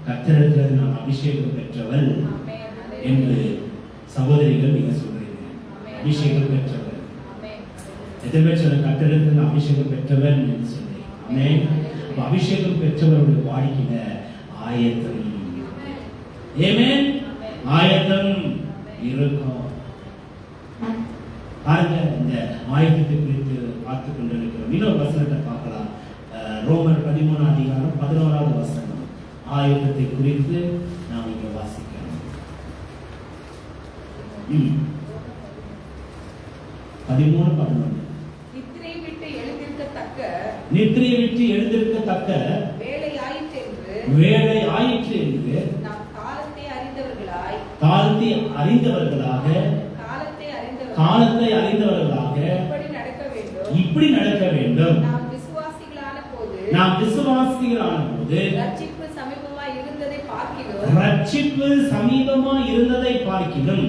கர்த்தரிடத்தில் நான் அபிஷேகம் பெற்றவள் என்று சகோதரிகள் நீங்க சொல்றீங்க? அபிஷேகம் பெற்றவர். எத்தனை பேர் சொல்ல கர்த்தரிடத்தில் அபிஷேகம் பெற்றவர் என்று சொல்றீங்க? அபிஷேகம் பெற்றவருடைய வாழ்க்கையில ஆயத்தம், ஆமென், ஆயத்தம் இருக்கும். பாருங்க, இந்த ஆயத்தத்தை குறித்து பார்த்துக் கொண்டிருக்கிறோம். இன்னொரு வசனத்தை பார்க்கலாம். ரோமர் 13 அதிகாரம் 11வது வசனம். ஆயத்தத்தை குறித்து நாம் இங்க வாசிக்கிறோம். 13:11. நித்திரை விட்டு எழுந்திருக்கத்தக்க வேலை ஆயிற்று என்று நாம் காலத்தை அறிந்தவர்களாக இப்படி நடக்க வேண்டும். நாம் விசுவாசிகளான போது ரட்சிப்பு சமீபமாய் இருந்ததை பார்க்கிலும்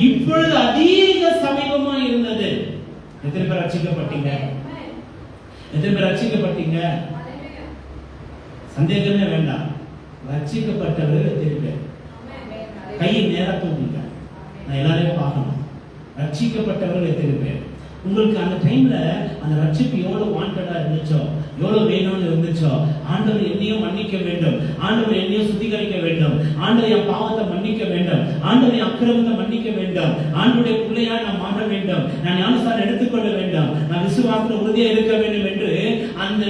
இப்பொழுது அதிக சமீபமாய் இருந்தது. எத்தனை பேர் ரட்சிக்கப்பட்டீங்க? எத்தனை பேர் ரட்சிக்கப்பட்டீங்க? சந்தேகமே வேண்டாம். ரட்சிக்கப்பட்டவர்கள் எத்தனை பேர்? கையை நேரா தூக்குங்க, நான் எல்லாரையும் பார்க்கணும். ரட்சிக்கப்பட்டவர்கள் எத்தனை பேர்? உங்களுக்கு அந்த டைம்ல அந்த ரட்சிப்பு எவ்வளவு வாண்டடா இருந்துச்சோ, எவ்வளவு வேணும்னு இருந்துச்சோ, ஆண்டவர் என்னையும் மன்னிக்க வேண்டும், ஆண்டவர் என்னையும் சுத்திகரிக்க வேண்டும், ஆண்டவர் என் பாவத்தை மன்னிக்க வேண்டும், ஆண்டவர் என் அக்கிரமத்தை மன்னிக்க வேண்டும், ஆண்டவருடைய பிள்ளையா நான் மாற வேண்டும், நான் ஞானஸ்நானம் எடுத்துக்கொள்ள வேண்டும், நான் விசுவாசத்துல உறுதியா இருக்க வேண்டும் என்று அந்த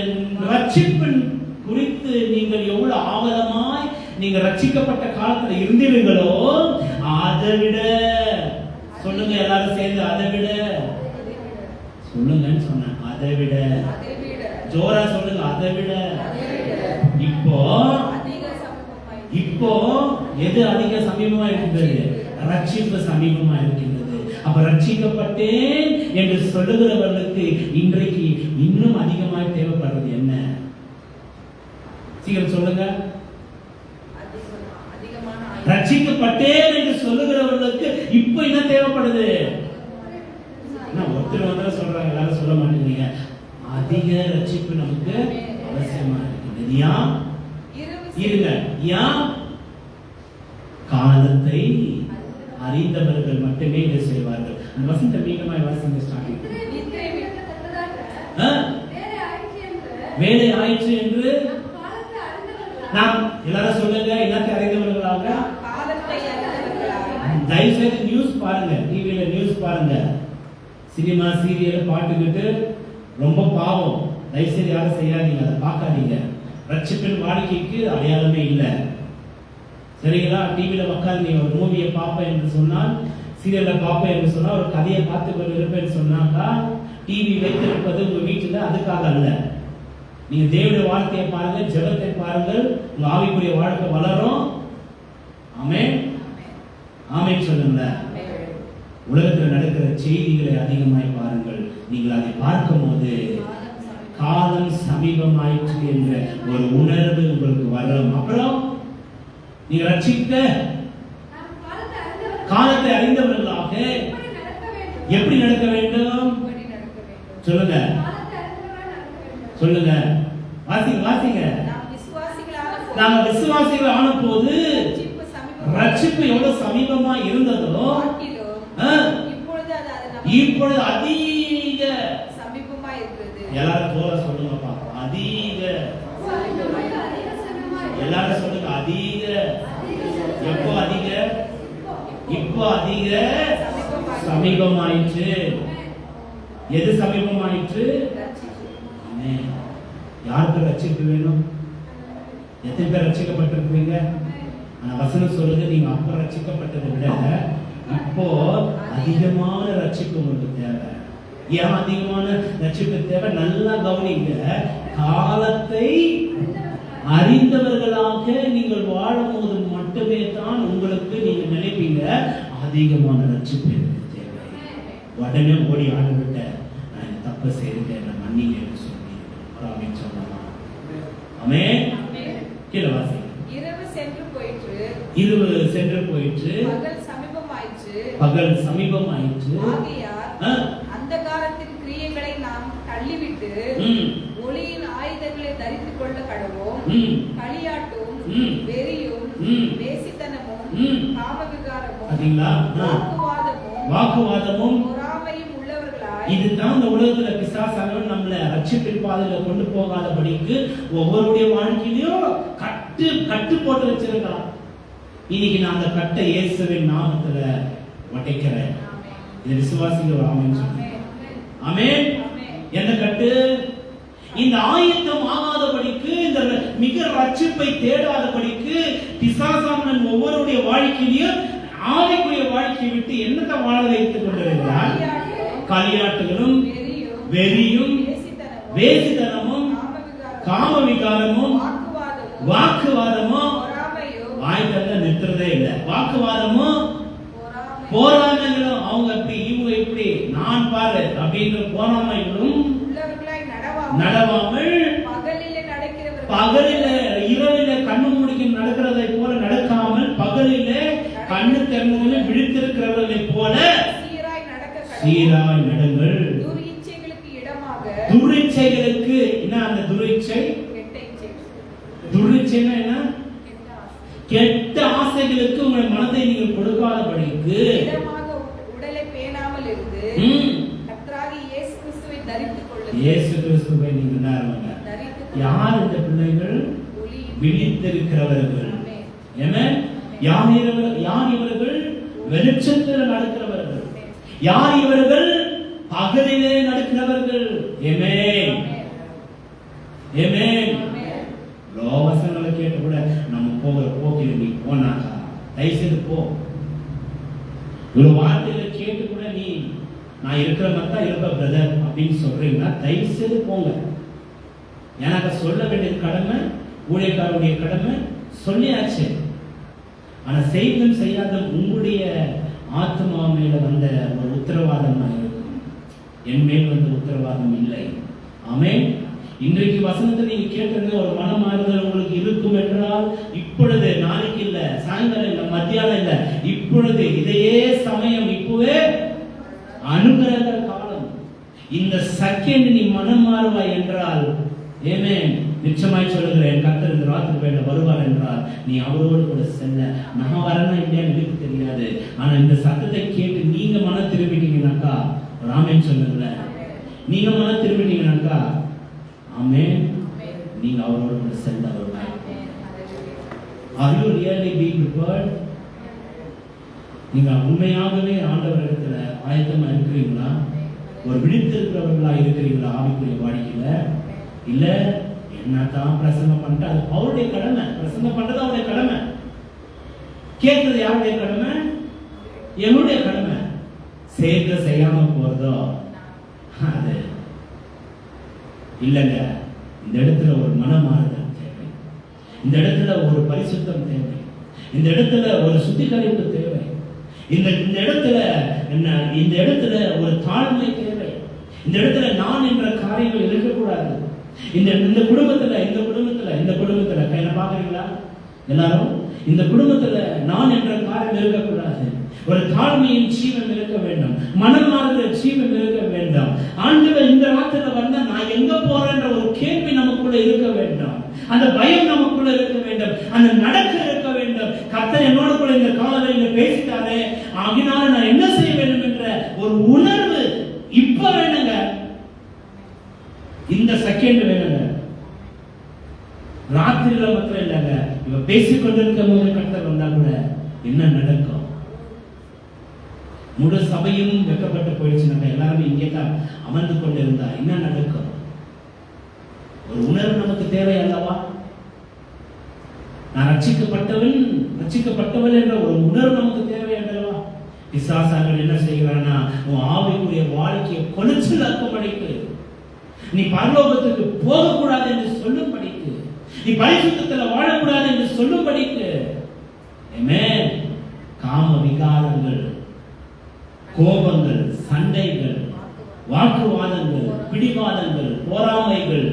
ரட்சிப்பின் குறித்து நீங்கள் எவ்வளவு ஆவலமாய் நீங்க ரட்சிக்கப்பட்ட காலத்துல இருந்தீர்களோ, அதை விட சொல்லுங்க எல்லாரும் சேர்ந்து, அதை விட சொல்லுங்கன்னு சொன்னேன். அதை விட ஜோரா சொல்லுங்க. அதை விட இப்போ எது அதிக சமீபமா இருந்தது? ரட்சிப்பு சமீபமா இருக்கின்றது. அப்ப ரட்சிக்கப்பட்டேன் என்று சொல்லுகிறவர்களுக்கு இன்றைக்கு இன்னும் அதிகமாய் தேவைப்படுறது என்ன? சீக்கிரம் சொல்லுங்க. ரட்சிக்கப்பட்டேன் என்று சொல்லுகிறவர்களுக்கு இப்ப என்ன தேவைப்படுது? ஒருத்தர் வந்து சொல்றாங்க, எல்லாரும் சொல்ல மாட்டேங்கிறீங்க. அதிக ரட்சிப்பு நமக்கு அவசியமா இருக்குது. ஏன் இருங்க, ஏன்? காலத்தை அறிந்தவர்கள் மட்டுமே இதை செய்வார்கள். அந்த வசந்த மீகமாய் வாசிங்க. ஸ்டார்டிங் வேலை ஆயிற்று என்று நாம் எல்லாரும் சொல்லுங்க. என்னத்தை அறிந்தவர்களாக? தயவுசெய்து நியூஸ் பாருங்க, டிவியில நியூஸ் பாருங்க. சினிமா சீரியல் பாட்டுக்கிட்டு ரொம்ப பாவம். தயவுசெய்து யாரும் செய்யாதீங்க, அதை பார்க்காதீங்க. ரட்சிப்பின் வாழ்க்கைக்கு அடையாளமே இல்லை. சரிங்களா? டிவியில உட்காந்து நீ ஒரு மூவியை பார்ப்பேன் என்று சொன்னால், சீரியலை பார்ப்பேன் என்று சொன்னால், ஒரு கதையை பார்த்து கொண்டு இருப்பேன்னு சொன்னாக்கா, டிவி வைத்திருப்பது உங்க வீட்டுல அதுக்காக அல்ல. நீங்க தேவனுடைய வார்த்தையை பாருங்க, ஜெபத்தை பாருங்கள், உங்க ஆவிக்குரிய வாழ்க்கை வளரும். ஆமென், ஆமென் சொல்லுங்க. உலகத்தில் நடக்கிற செய்திகளை அதிகமாய் பாருங்கள். நீங்கள் அதை பார்க்கும் போது காலம் சமீபமாயிற்று என்ற ஒரு உணர்வு உங்களுக்கு வரும். அப்புறம் நீங்க ரட்சிக்க காலத்தை அறிந்தவர்களாக எப்படி நடக்க வேண்டும்? சொல்லுங்க, சொல்லுங்க, வாசிங்க, வாசிங்க. நாங்க விசுவாசிகள் ஆன போது ரட்சிப்பு எவ்வளவு சமீபமா இருந்ததோ இப்பொழுது அதிக சமீபமா இருக்கிறது. எல்லாரும் போல சொல்லுங்கப்பா. அதிக, எல்லாரும் சொல்லுங்க. அதிக. எப்போ அதிக? இப்போ அதிக சமீபமாயிற்று. எது சமீபமாயிற்று? யாருக்கு ரட்சிப்பு வேணும்? எத்தனை பேர் ரட்சிக்கப்பட்டிருக்கீங்க? ஆனா வசனம் சொல்லுது, நீங்க அப்ப ரட்சிக்கப்பட்டதை விட இப்போ அதிகமான ரட்சிப்பு உங்களுக்கு தேவை. ஏன் அதிகமான ரட்சிப்பு தேவை? நல்லா கவனிங்க. காலத்தை அறிந்தவர்களாக நீங்கள் வாழும் போது மட்டுமே தான் உங்களுக்கு நீங்க நினைப்பீங்க அதிகமான ரட்சிப்பு எனக்கு தேவை. உடனே ஓடி ஆண்டுகிட்ட நான் தப்பு செய்துட்டேன், நான் மன்னிங்க சொல்லி அப்படின்னு சொல்லலாம். ஆமென். கீழே வாசி. இரவு சென்று போயிற்று. இரவு சென்று போயிற்று. பகல் சமீபமாயிற்று. ஆகையால் அந்த காலத்தின் கிரியைகளை நாம் தள்ளிவிட்டு ஒளியின் ஆயுதங்களை தரித்துக் கொள்ள கடவோம். களியாட்டும், வெறியும், வேசித்தனமும், காமவிகாரமும், வாக்குவாதமும், பொறாமையும் உள்ளவர்களாய். இதுதான் இந்த உலகத்துல பிசாசானவன் நம்மளை ரட்சிப்பின் பாதையில கொண்டு போகாதபடிக்கு ஒவ்வொருடைய வாழ்க்கையிலும் கட்டு போட்டு வச்சிருக்கான். இன்னைக்கு நான் அந்த கட்டை இயேசுவின் நாமத்துல உடைக்கிறேன். இது விசுவாசிகள் ஆமென் சொல்லுங்க. ஆமென். என்ன கட்டு? இந்த ஆயத்தம் ஆகாதபடிக்கு, இந்த மிக ரட்சிப்பை தேடாதபடிக்கு பிசாசானவன் ஒவ்வொருடைய வாழ்க்கையிலும் ஆவிக்குரிய வாழ்க்கையை விட்டு என்னத்தை வாழ வைத்துக் கொண்டிருக்கிறார்? களியாட்டுகளும், வெறியும், வேசித்தனமும், காமவிகாரமும், வாக்குவாதமும், வாய்த்தல நிறுத்துறதே இல்லை. வாக்குவாதமும் போராமைகளும், அவங்க இப்படி இவங்க இப்படி நான் பாரு அப்படின்ற போராமைகளும் நடவாமல், பகலில இரவில கண்ணு முடிக்க நடக்கிறதை போல நடக்காமல், பகலில கண்ணு திறந்து விழித்திருக்கிறவர்களை போல சீராய் நடங்கள். துரிச்சைகளுக்கு என்ன? அந்த துரிச்சை, துரிச்சைன்னா என்ன? கெட்ட ஆசைகளுக்கு உங்கள் மனதை நீங்கள் கொடுக்காதபடிக்கு உடலை பேணாமல் இருந்து கர்த்தராகிய இயேசு கிறிஸ்துவை தரித்துக் கொள்ளுங்கள். இயேசு கிறிஸ்துவை நீங்கள் நாருங்க. யார் இந்த பிள்ளைகள்? விழித்திருக்கிறவர்கள். ஆமென். யார் இவர்கள்? வெளிச்சத்தில் நடக்கிறவர்கள். யார் இவர்கள்? பகலிலே நடக்கிறவர்கள். ஆமென், ஆமென். லோவசங்களை கேட்டு கூட நம்ம போகிற போக்கில் நீ போனாக்கா தயவுசெய்து போ. ஒரு வார்த்தையில கேட்டு கூட நீ நான் இருக்கிற மாதிரி தான் இருப்ப பிரதர் அப்படின்னு சொல்றீங்கன்னா தயவுசெய்து போங்க. எனக்கு சொல்ல வேண்டிய கடமை, ஊழியக்காரருடைய கடமை சொல்லியாச்சு. ஆனா செய்தும் செய்யாத உங்களுடைய ஆத்மா மேல வந்த ஒரு உத்தரவாதமா இருக்கும். என் மேல் வந்த உத்தரவாதம் இல்லை. ஆமென். இன்றைக்கு வசனத்தை நீங்க கேட்டது ஒரு மனமாறுதல் உங்களுக்கு இருக்கும் என்றால், இப்பொழுது, நாளைக்கு இல்ல, சாயங்காலம் இல்ல, மத்தியானம் இல்ல, இப்பொழுது இதையே சமயம், இப்பவே அனுகிரக காலம். இந்த செகண்ட் நீ மனம் மாறுவாய் என்றால், ஆமென், நிச்சயமாய் சொல்லுகிறேன், கர்த்தர் இந்த ராத்திரி வேளை வருவார் என்றால் நீ அவரோடு கூட செல்ல. நான் வரணும் இல்லையான்னு எனக்கு தெரியாது, ஆனா இந்த சத்தத்தை கேட்டு நீங்க மனம் திரும்பிட்டீங்கன்னாக்கா ஒரு ஆமென் சொல்லுங்களேன். நீங்க மனம் திரும்பிட்டீங்கன்னாக்கா ஆமென், நீங்க அவரோடு கூட செல்ல வருவாய். Are you really being prepared? நீங்க உண்மையாகவே ஆண்டவரிடத்துல ஆயத்தமா இருக்கிறீங்களா? ஒரு விழித்திருக்கிறவர்களா இருக்கிறீங்களா ஆவிக்குரிய வாழ்க்கையில? இல்ல என்னதான் பிரசங்கம் பண்ணிட்டு, அது அவருடைய கடமை. பிரசங்கம் பண்றது அவருடைய கடமை, கேட்கறது யாருடைய கடமை? என்னுடைய கடமை. சேர்க்க செய்யாம போறதோ அது இல்லைங்க. இந்த இடத்துல ஒரு மனமாறுதல் தேவை, இந்த இடத்துல ஒரு பரிசுத்தம் தேவை, இந்த இடத்துல ஒரு சுத்திகரிப்பு தேவை, இந்த இடத்துல என்ன, இந்த இடத்துல ஒரு தாழ்மை தேவை, இந்த இடத்துல நான் என்ற காரியங்கள் இருக்கக்கூடாது. இந்த குடும்பத்துல கையில பாக்குறீங்களா எல்லாரும்? இந்த குடும்பத்துல நான் என்ற காரியம் இருக்கக்கூடாது. ஒரு தாழ்மையின் ஜீவன் இருக்க வேண்டும், மனம் மாறுகிற ஜீவன் இருக்க வேண்டும். ஆண்டவர் இந்த ராத்திரில வந்தா நான் எங்க போறேன்ற ஒரு கேள்வி நமக்குள்ள இருக்க வேண்டும், அந்த பயம் நமக்குள்ள இருக்க வேண்டும், அந்த நடக்க இருக்க வேண்டும். கர்த்தர் என்னோட கூட இந்த காலங்களில் பேசிட்டாரே, ஆகினால நான் என்ன செய்ய வேண்டும் என்ற ஒரு உணர்வு இப்ப வேணுங்க, இந்த செகண்ட் வேணுங்க. ராத்திரில மட்டும் இல்லைங்க, இவ பேசிக்கொண்டிருக்கும் போது கர்த்தர் வந்தா கூட என்ன நடக்கும்? முழு சபையும் வெக்கப்பட்டு போயிடுச்சுனாங்க, எல்லாருமே இங்கே தான் அமர்ந்து கொண்டிருந்தா என்ன நடக்கும்? ஒரு உணர்வு நமக்கு தேவை அல்லவா? நான் ரட்சிக்கப்பட்டவன் என்ற ஒரு உணர்வு நமக்கு தேவை அல்லவா? பிசாசாக்கள் என்ன செய்கிறான்னா, உன் ஆவிக்குரிய வாழ்க்கையை கொலைச்சலாக்கும்படிக்கு, நீ பரலோகத்துக்கு போகக்கூடாது என்று சொல்லும்படிக்கு, நீ பரிசுத்தத்துல வாழக்கூடாது என்று சொல்லும்படிக்கு, ஆமென், காம விகாரங்கள், கோபங்கள், சண்டைகள், வாக்குவாதங்கள், பிடிவாதங்கள், போராமைகள்,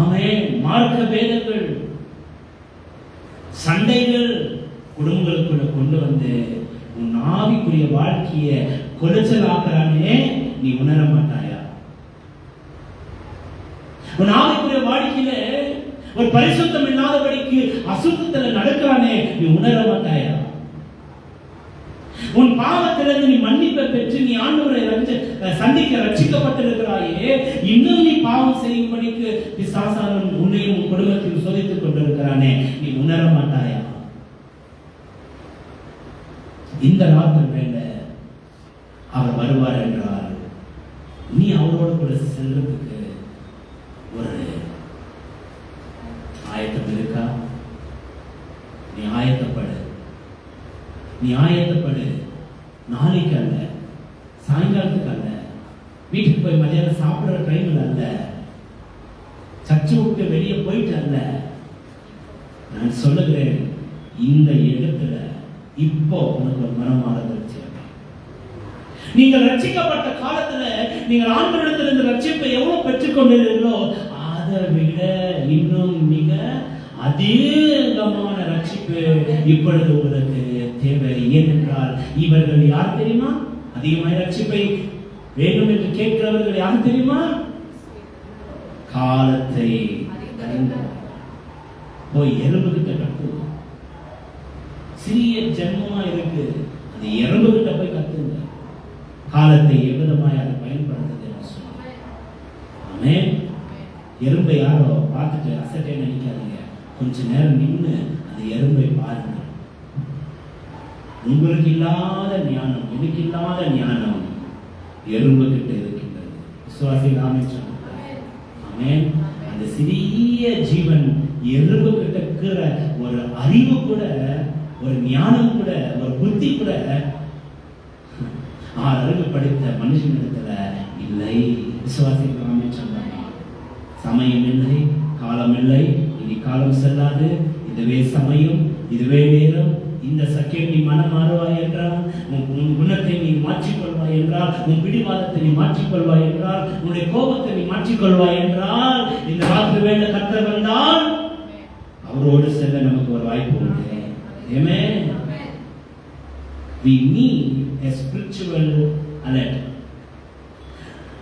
ஆமென், மார்க்க பேதங்கள், சண்டைகள் குடும்பங்களுக்குள்ள கொண்டு வந்து உன் ஆவிக்குரிய வாழ்க்கைய கொலைச்சலாக்குறானே, நீ உணர மாட்டாயா? உன் ஆவிக்குரிய வாழ்க்கையில ஒரு பரிசுத்தம் இல்லாதபடிக்கு அசுத்தத்துல நடக்கிறானே, நீ உணர மாட்டாயா? உன் பாவத்திலிருந்து நீ மன்னிப்பை பெற்று நீ ஆண்டவரை சந்திக்க ரட்சிக்கப்பட்டிருக்கிறாயே, இன்னும் நீ பாவம் செய்யும்படிக்கு பிசாசானவன் உன்னையும் உன் குடும்பத்தையும் சோதித்துக் கொண்டிருக்கிறானே, நீ உணர மாட்டாயா? இந்த ராத்திரி வேளை அவர் வருவார் என்றால் நீ அவரோடு கூட செல்றதுக்கு ஒரு ஆயத்தம் இருக்கா? நீ ஆயத்தப்படு, நீ ஆயத்தப்படு. நாளைக்கு அல்ல, சாயங்காலத்துக்கு அல்ல, வீட்டுக்கு போய் மதியானம் சாப்பிடுற டைம்ல அல்ல, சர்ச்சை விட்டு வெளியே போயிட்டு அல்ல. நான் சொல்லுகிறேன், இந்த இடத்துல இப்போ உனக்கு ஒரு மனமாறுதல் தேவை. நீங்கள் ரட்சிக்கப்பட்ட காலத்துல நீங்கள் ஆண்டவரிடத்திலிருந்து ரட்சிப்பை எவ்வளவு பெற்றுக் கொண்டீர்களோ அதை விட இன்னும் மிக அதிகமான ரட்சிப்பு இப்பொழுது உங்களுக்கு தேவை. ஏனென்றால் இவர்கள் யார் தெரியுமா? அதிகமான ரட்சிப்பை வேண்டும் என்று கேட்கிறவர்கள் யார் தெரியுமா? காலத்தை போய் எறும்புகிட்ட கட்டு. சிறிய ஜென்மமா இருக்கு, அது எறும்புகிட்ட போய் கத்துங்க. காலத்தை எவ்விதமாய் அதை பயன்படுத்துது என்று சொல்லுங்க. ஆமென். எறும்பை யாரோ பார்த்துட்டு அசட்டே நினைக்காதீங்க, கொஞ்ச நேரம் நின்று அந்த எறும்பை பாருங்க. உங்களுக்கு இல்லாத ஞானம், எனக்கு இல்லாத ஞானம் எறும்பு கிட்ட இருக்கின்றது. விசுவாசிகள் ஆமென் சொல்லுங்க. ஆமென். அந்த சிறிய ஜீவன் எறும்பு கிட்ட இருக்கிற ஒரு அறிவு கூட, ஒரு ஞானம் கூட, ஒரு புத்தி கூட 6 அறிவு படித்த மனுஷனிடத்துல இல்லை. விசுவாசிகள் ஆமென் சொல்லுங்க. சமயம் இல்லை, காலம் இல்லை, இனி காலம் செல்லாது, இதுவே சமயம், இதுவே நேரம். இந்த செகண்ட் நீ மனம் மாறுவாய் என்றால், உன் குணத்தை நீ மாற்றிக்கொள்வாய் என்றால், உன் பிடிவாதத்தை நீ மாற்றிக்கொள்வாய் என்றால், உன்னுடைய கோபத்தை நீ மாற்றிக்கொள்வாய் என்றால், இந்த ராத்திரி வேளை கர்த்தர் வந்தால் அவரோடு செல்ல நமக்கு ஒரு வாய்ப்பு உண்டு. Amen. We need a spiritual alert.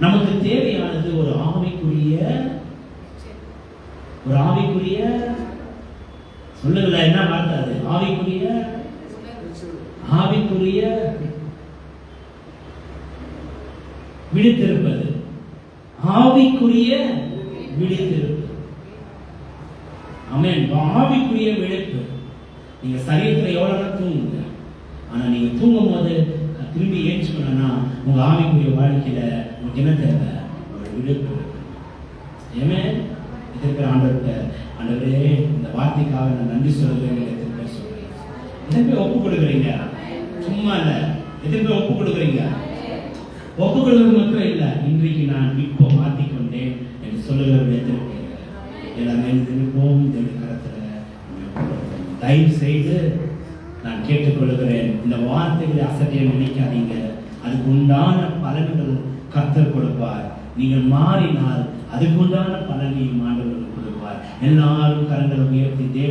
நமக்கு தேவையானது ஒரு ஆவிக்குரிய சொல்லுங்களா, என்ன வார்த்தை அது? ஆவிக்குரிய விழித்திருப்பது. ஆவிக்குரிய விழித்திருப்பது. ஆமென். ஆவிக்குரிய விழிப்பு. நீங்க சரீரத்துல எவ்வளவு தூங்குங்க, ஆனா நீங்க தூங்கும் போது திரும்பி ஏற்றுக்கணும்னா உங்க ஆவிக்குரிய வாழ்க்கையில உங்களுக்கு என்ன தேவை? ஒரு விழிப்பு. ஆமென். இதற்கு ஆண்டவரே இந்த வார்த்தைக்காக நான் நன்றி சொல்கிறேன். எத்தனை ஒப்பு கொடுக்குறீங்க? சும்மா இல்ல, எத்தனை ஒப்பு கொடுக்குறீங்க? ஒப்பு கொடுக்கிறது மட்டும் இல்ல, இன்றைக்கு நான் இப்போ மாற்றிக்கொண்டேன் என்று சொல்லுகிறவர்கள் எத்தனை பேர்? எல்லாமே திருப்போம் கரத்துல. தயவு செய்து நான் கேட்டுக்கொள்கிறேன், இந்த வார்த்தைகளை அசட்டையை நினைக்காதீங்க. அதுக்கு உண்டான பலன்கள் கர்த்தர் கொடுப்பார். நீங்கள் மாறினால் அதுக்கு உண்டான பலனையும் ஆண்டவர் கொடுப்பார். எல்லாரும் கரங்களை உயர்த்தி தேவ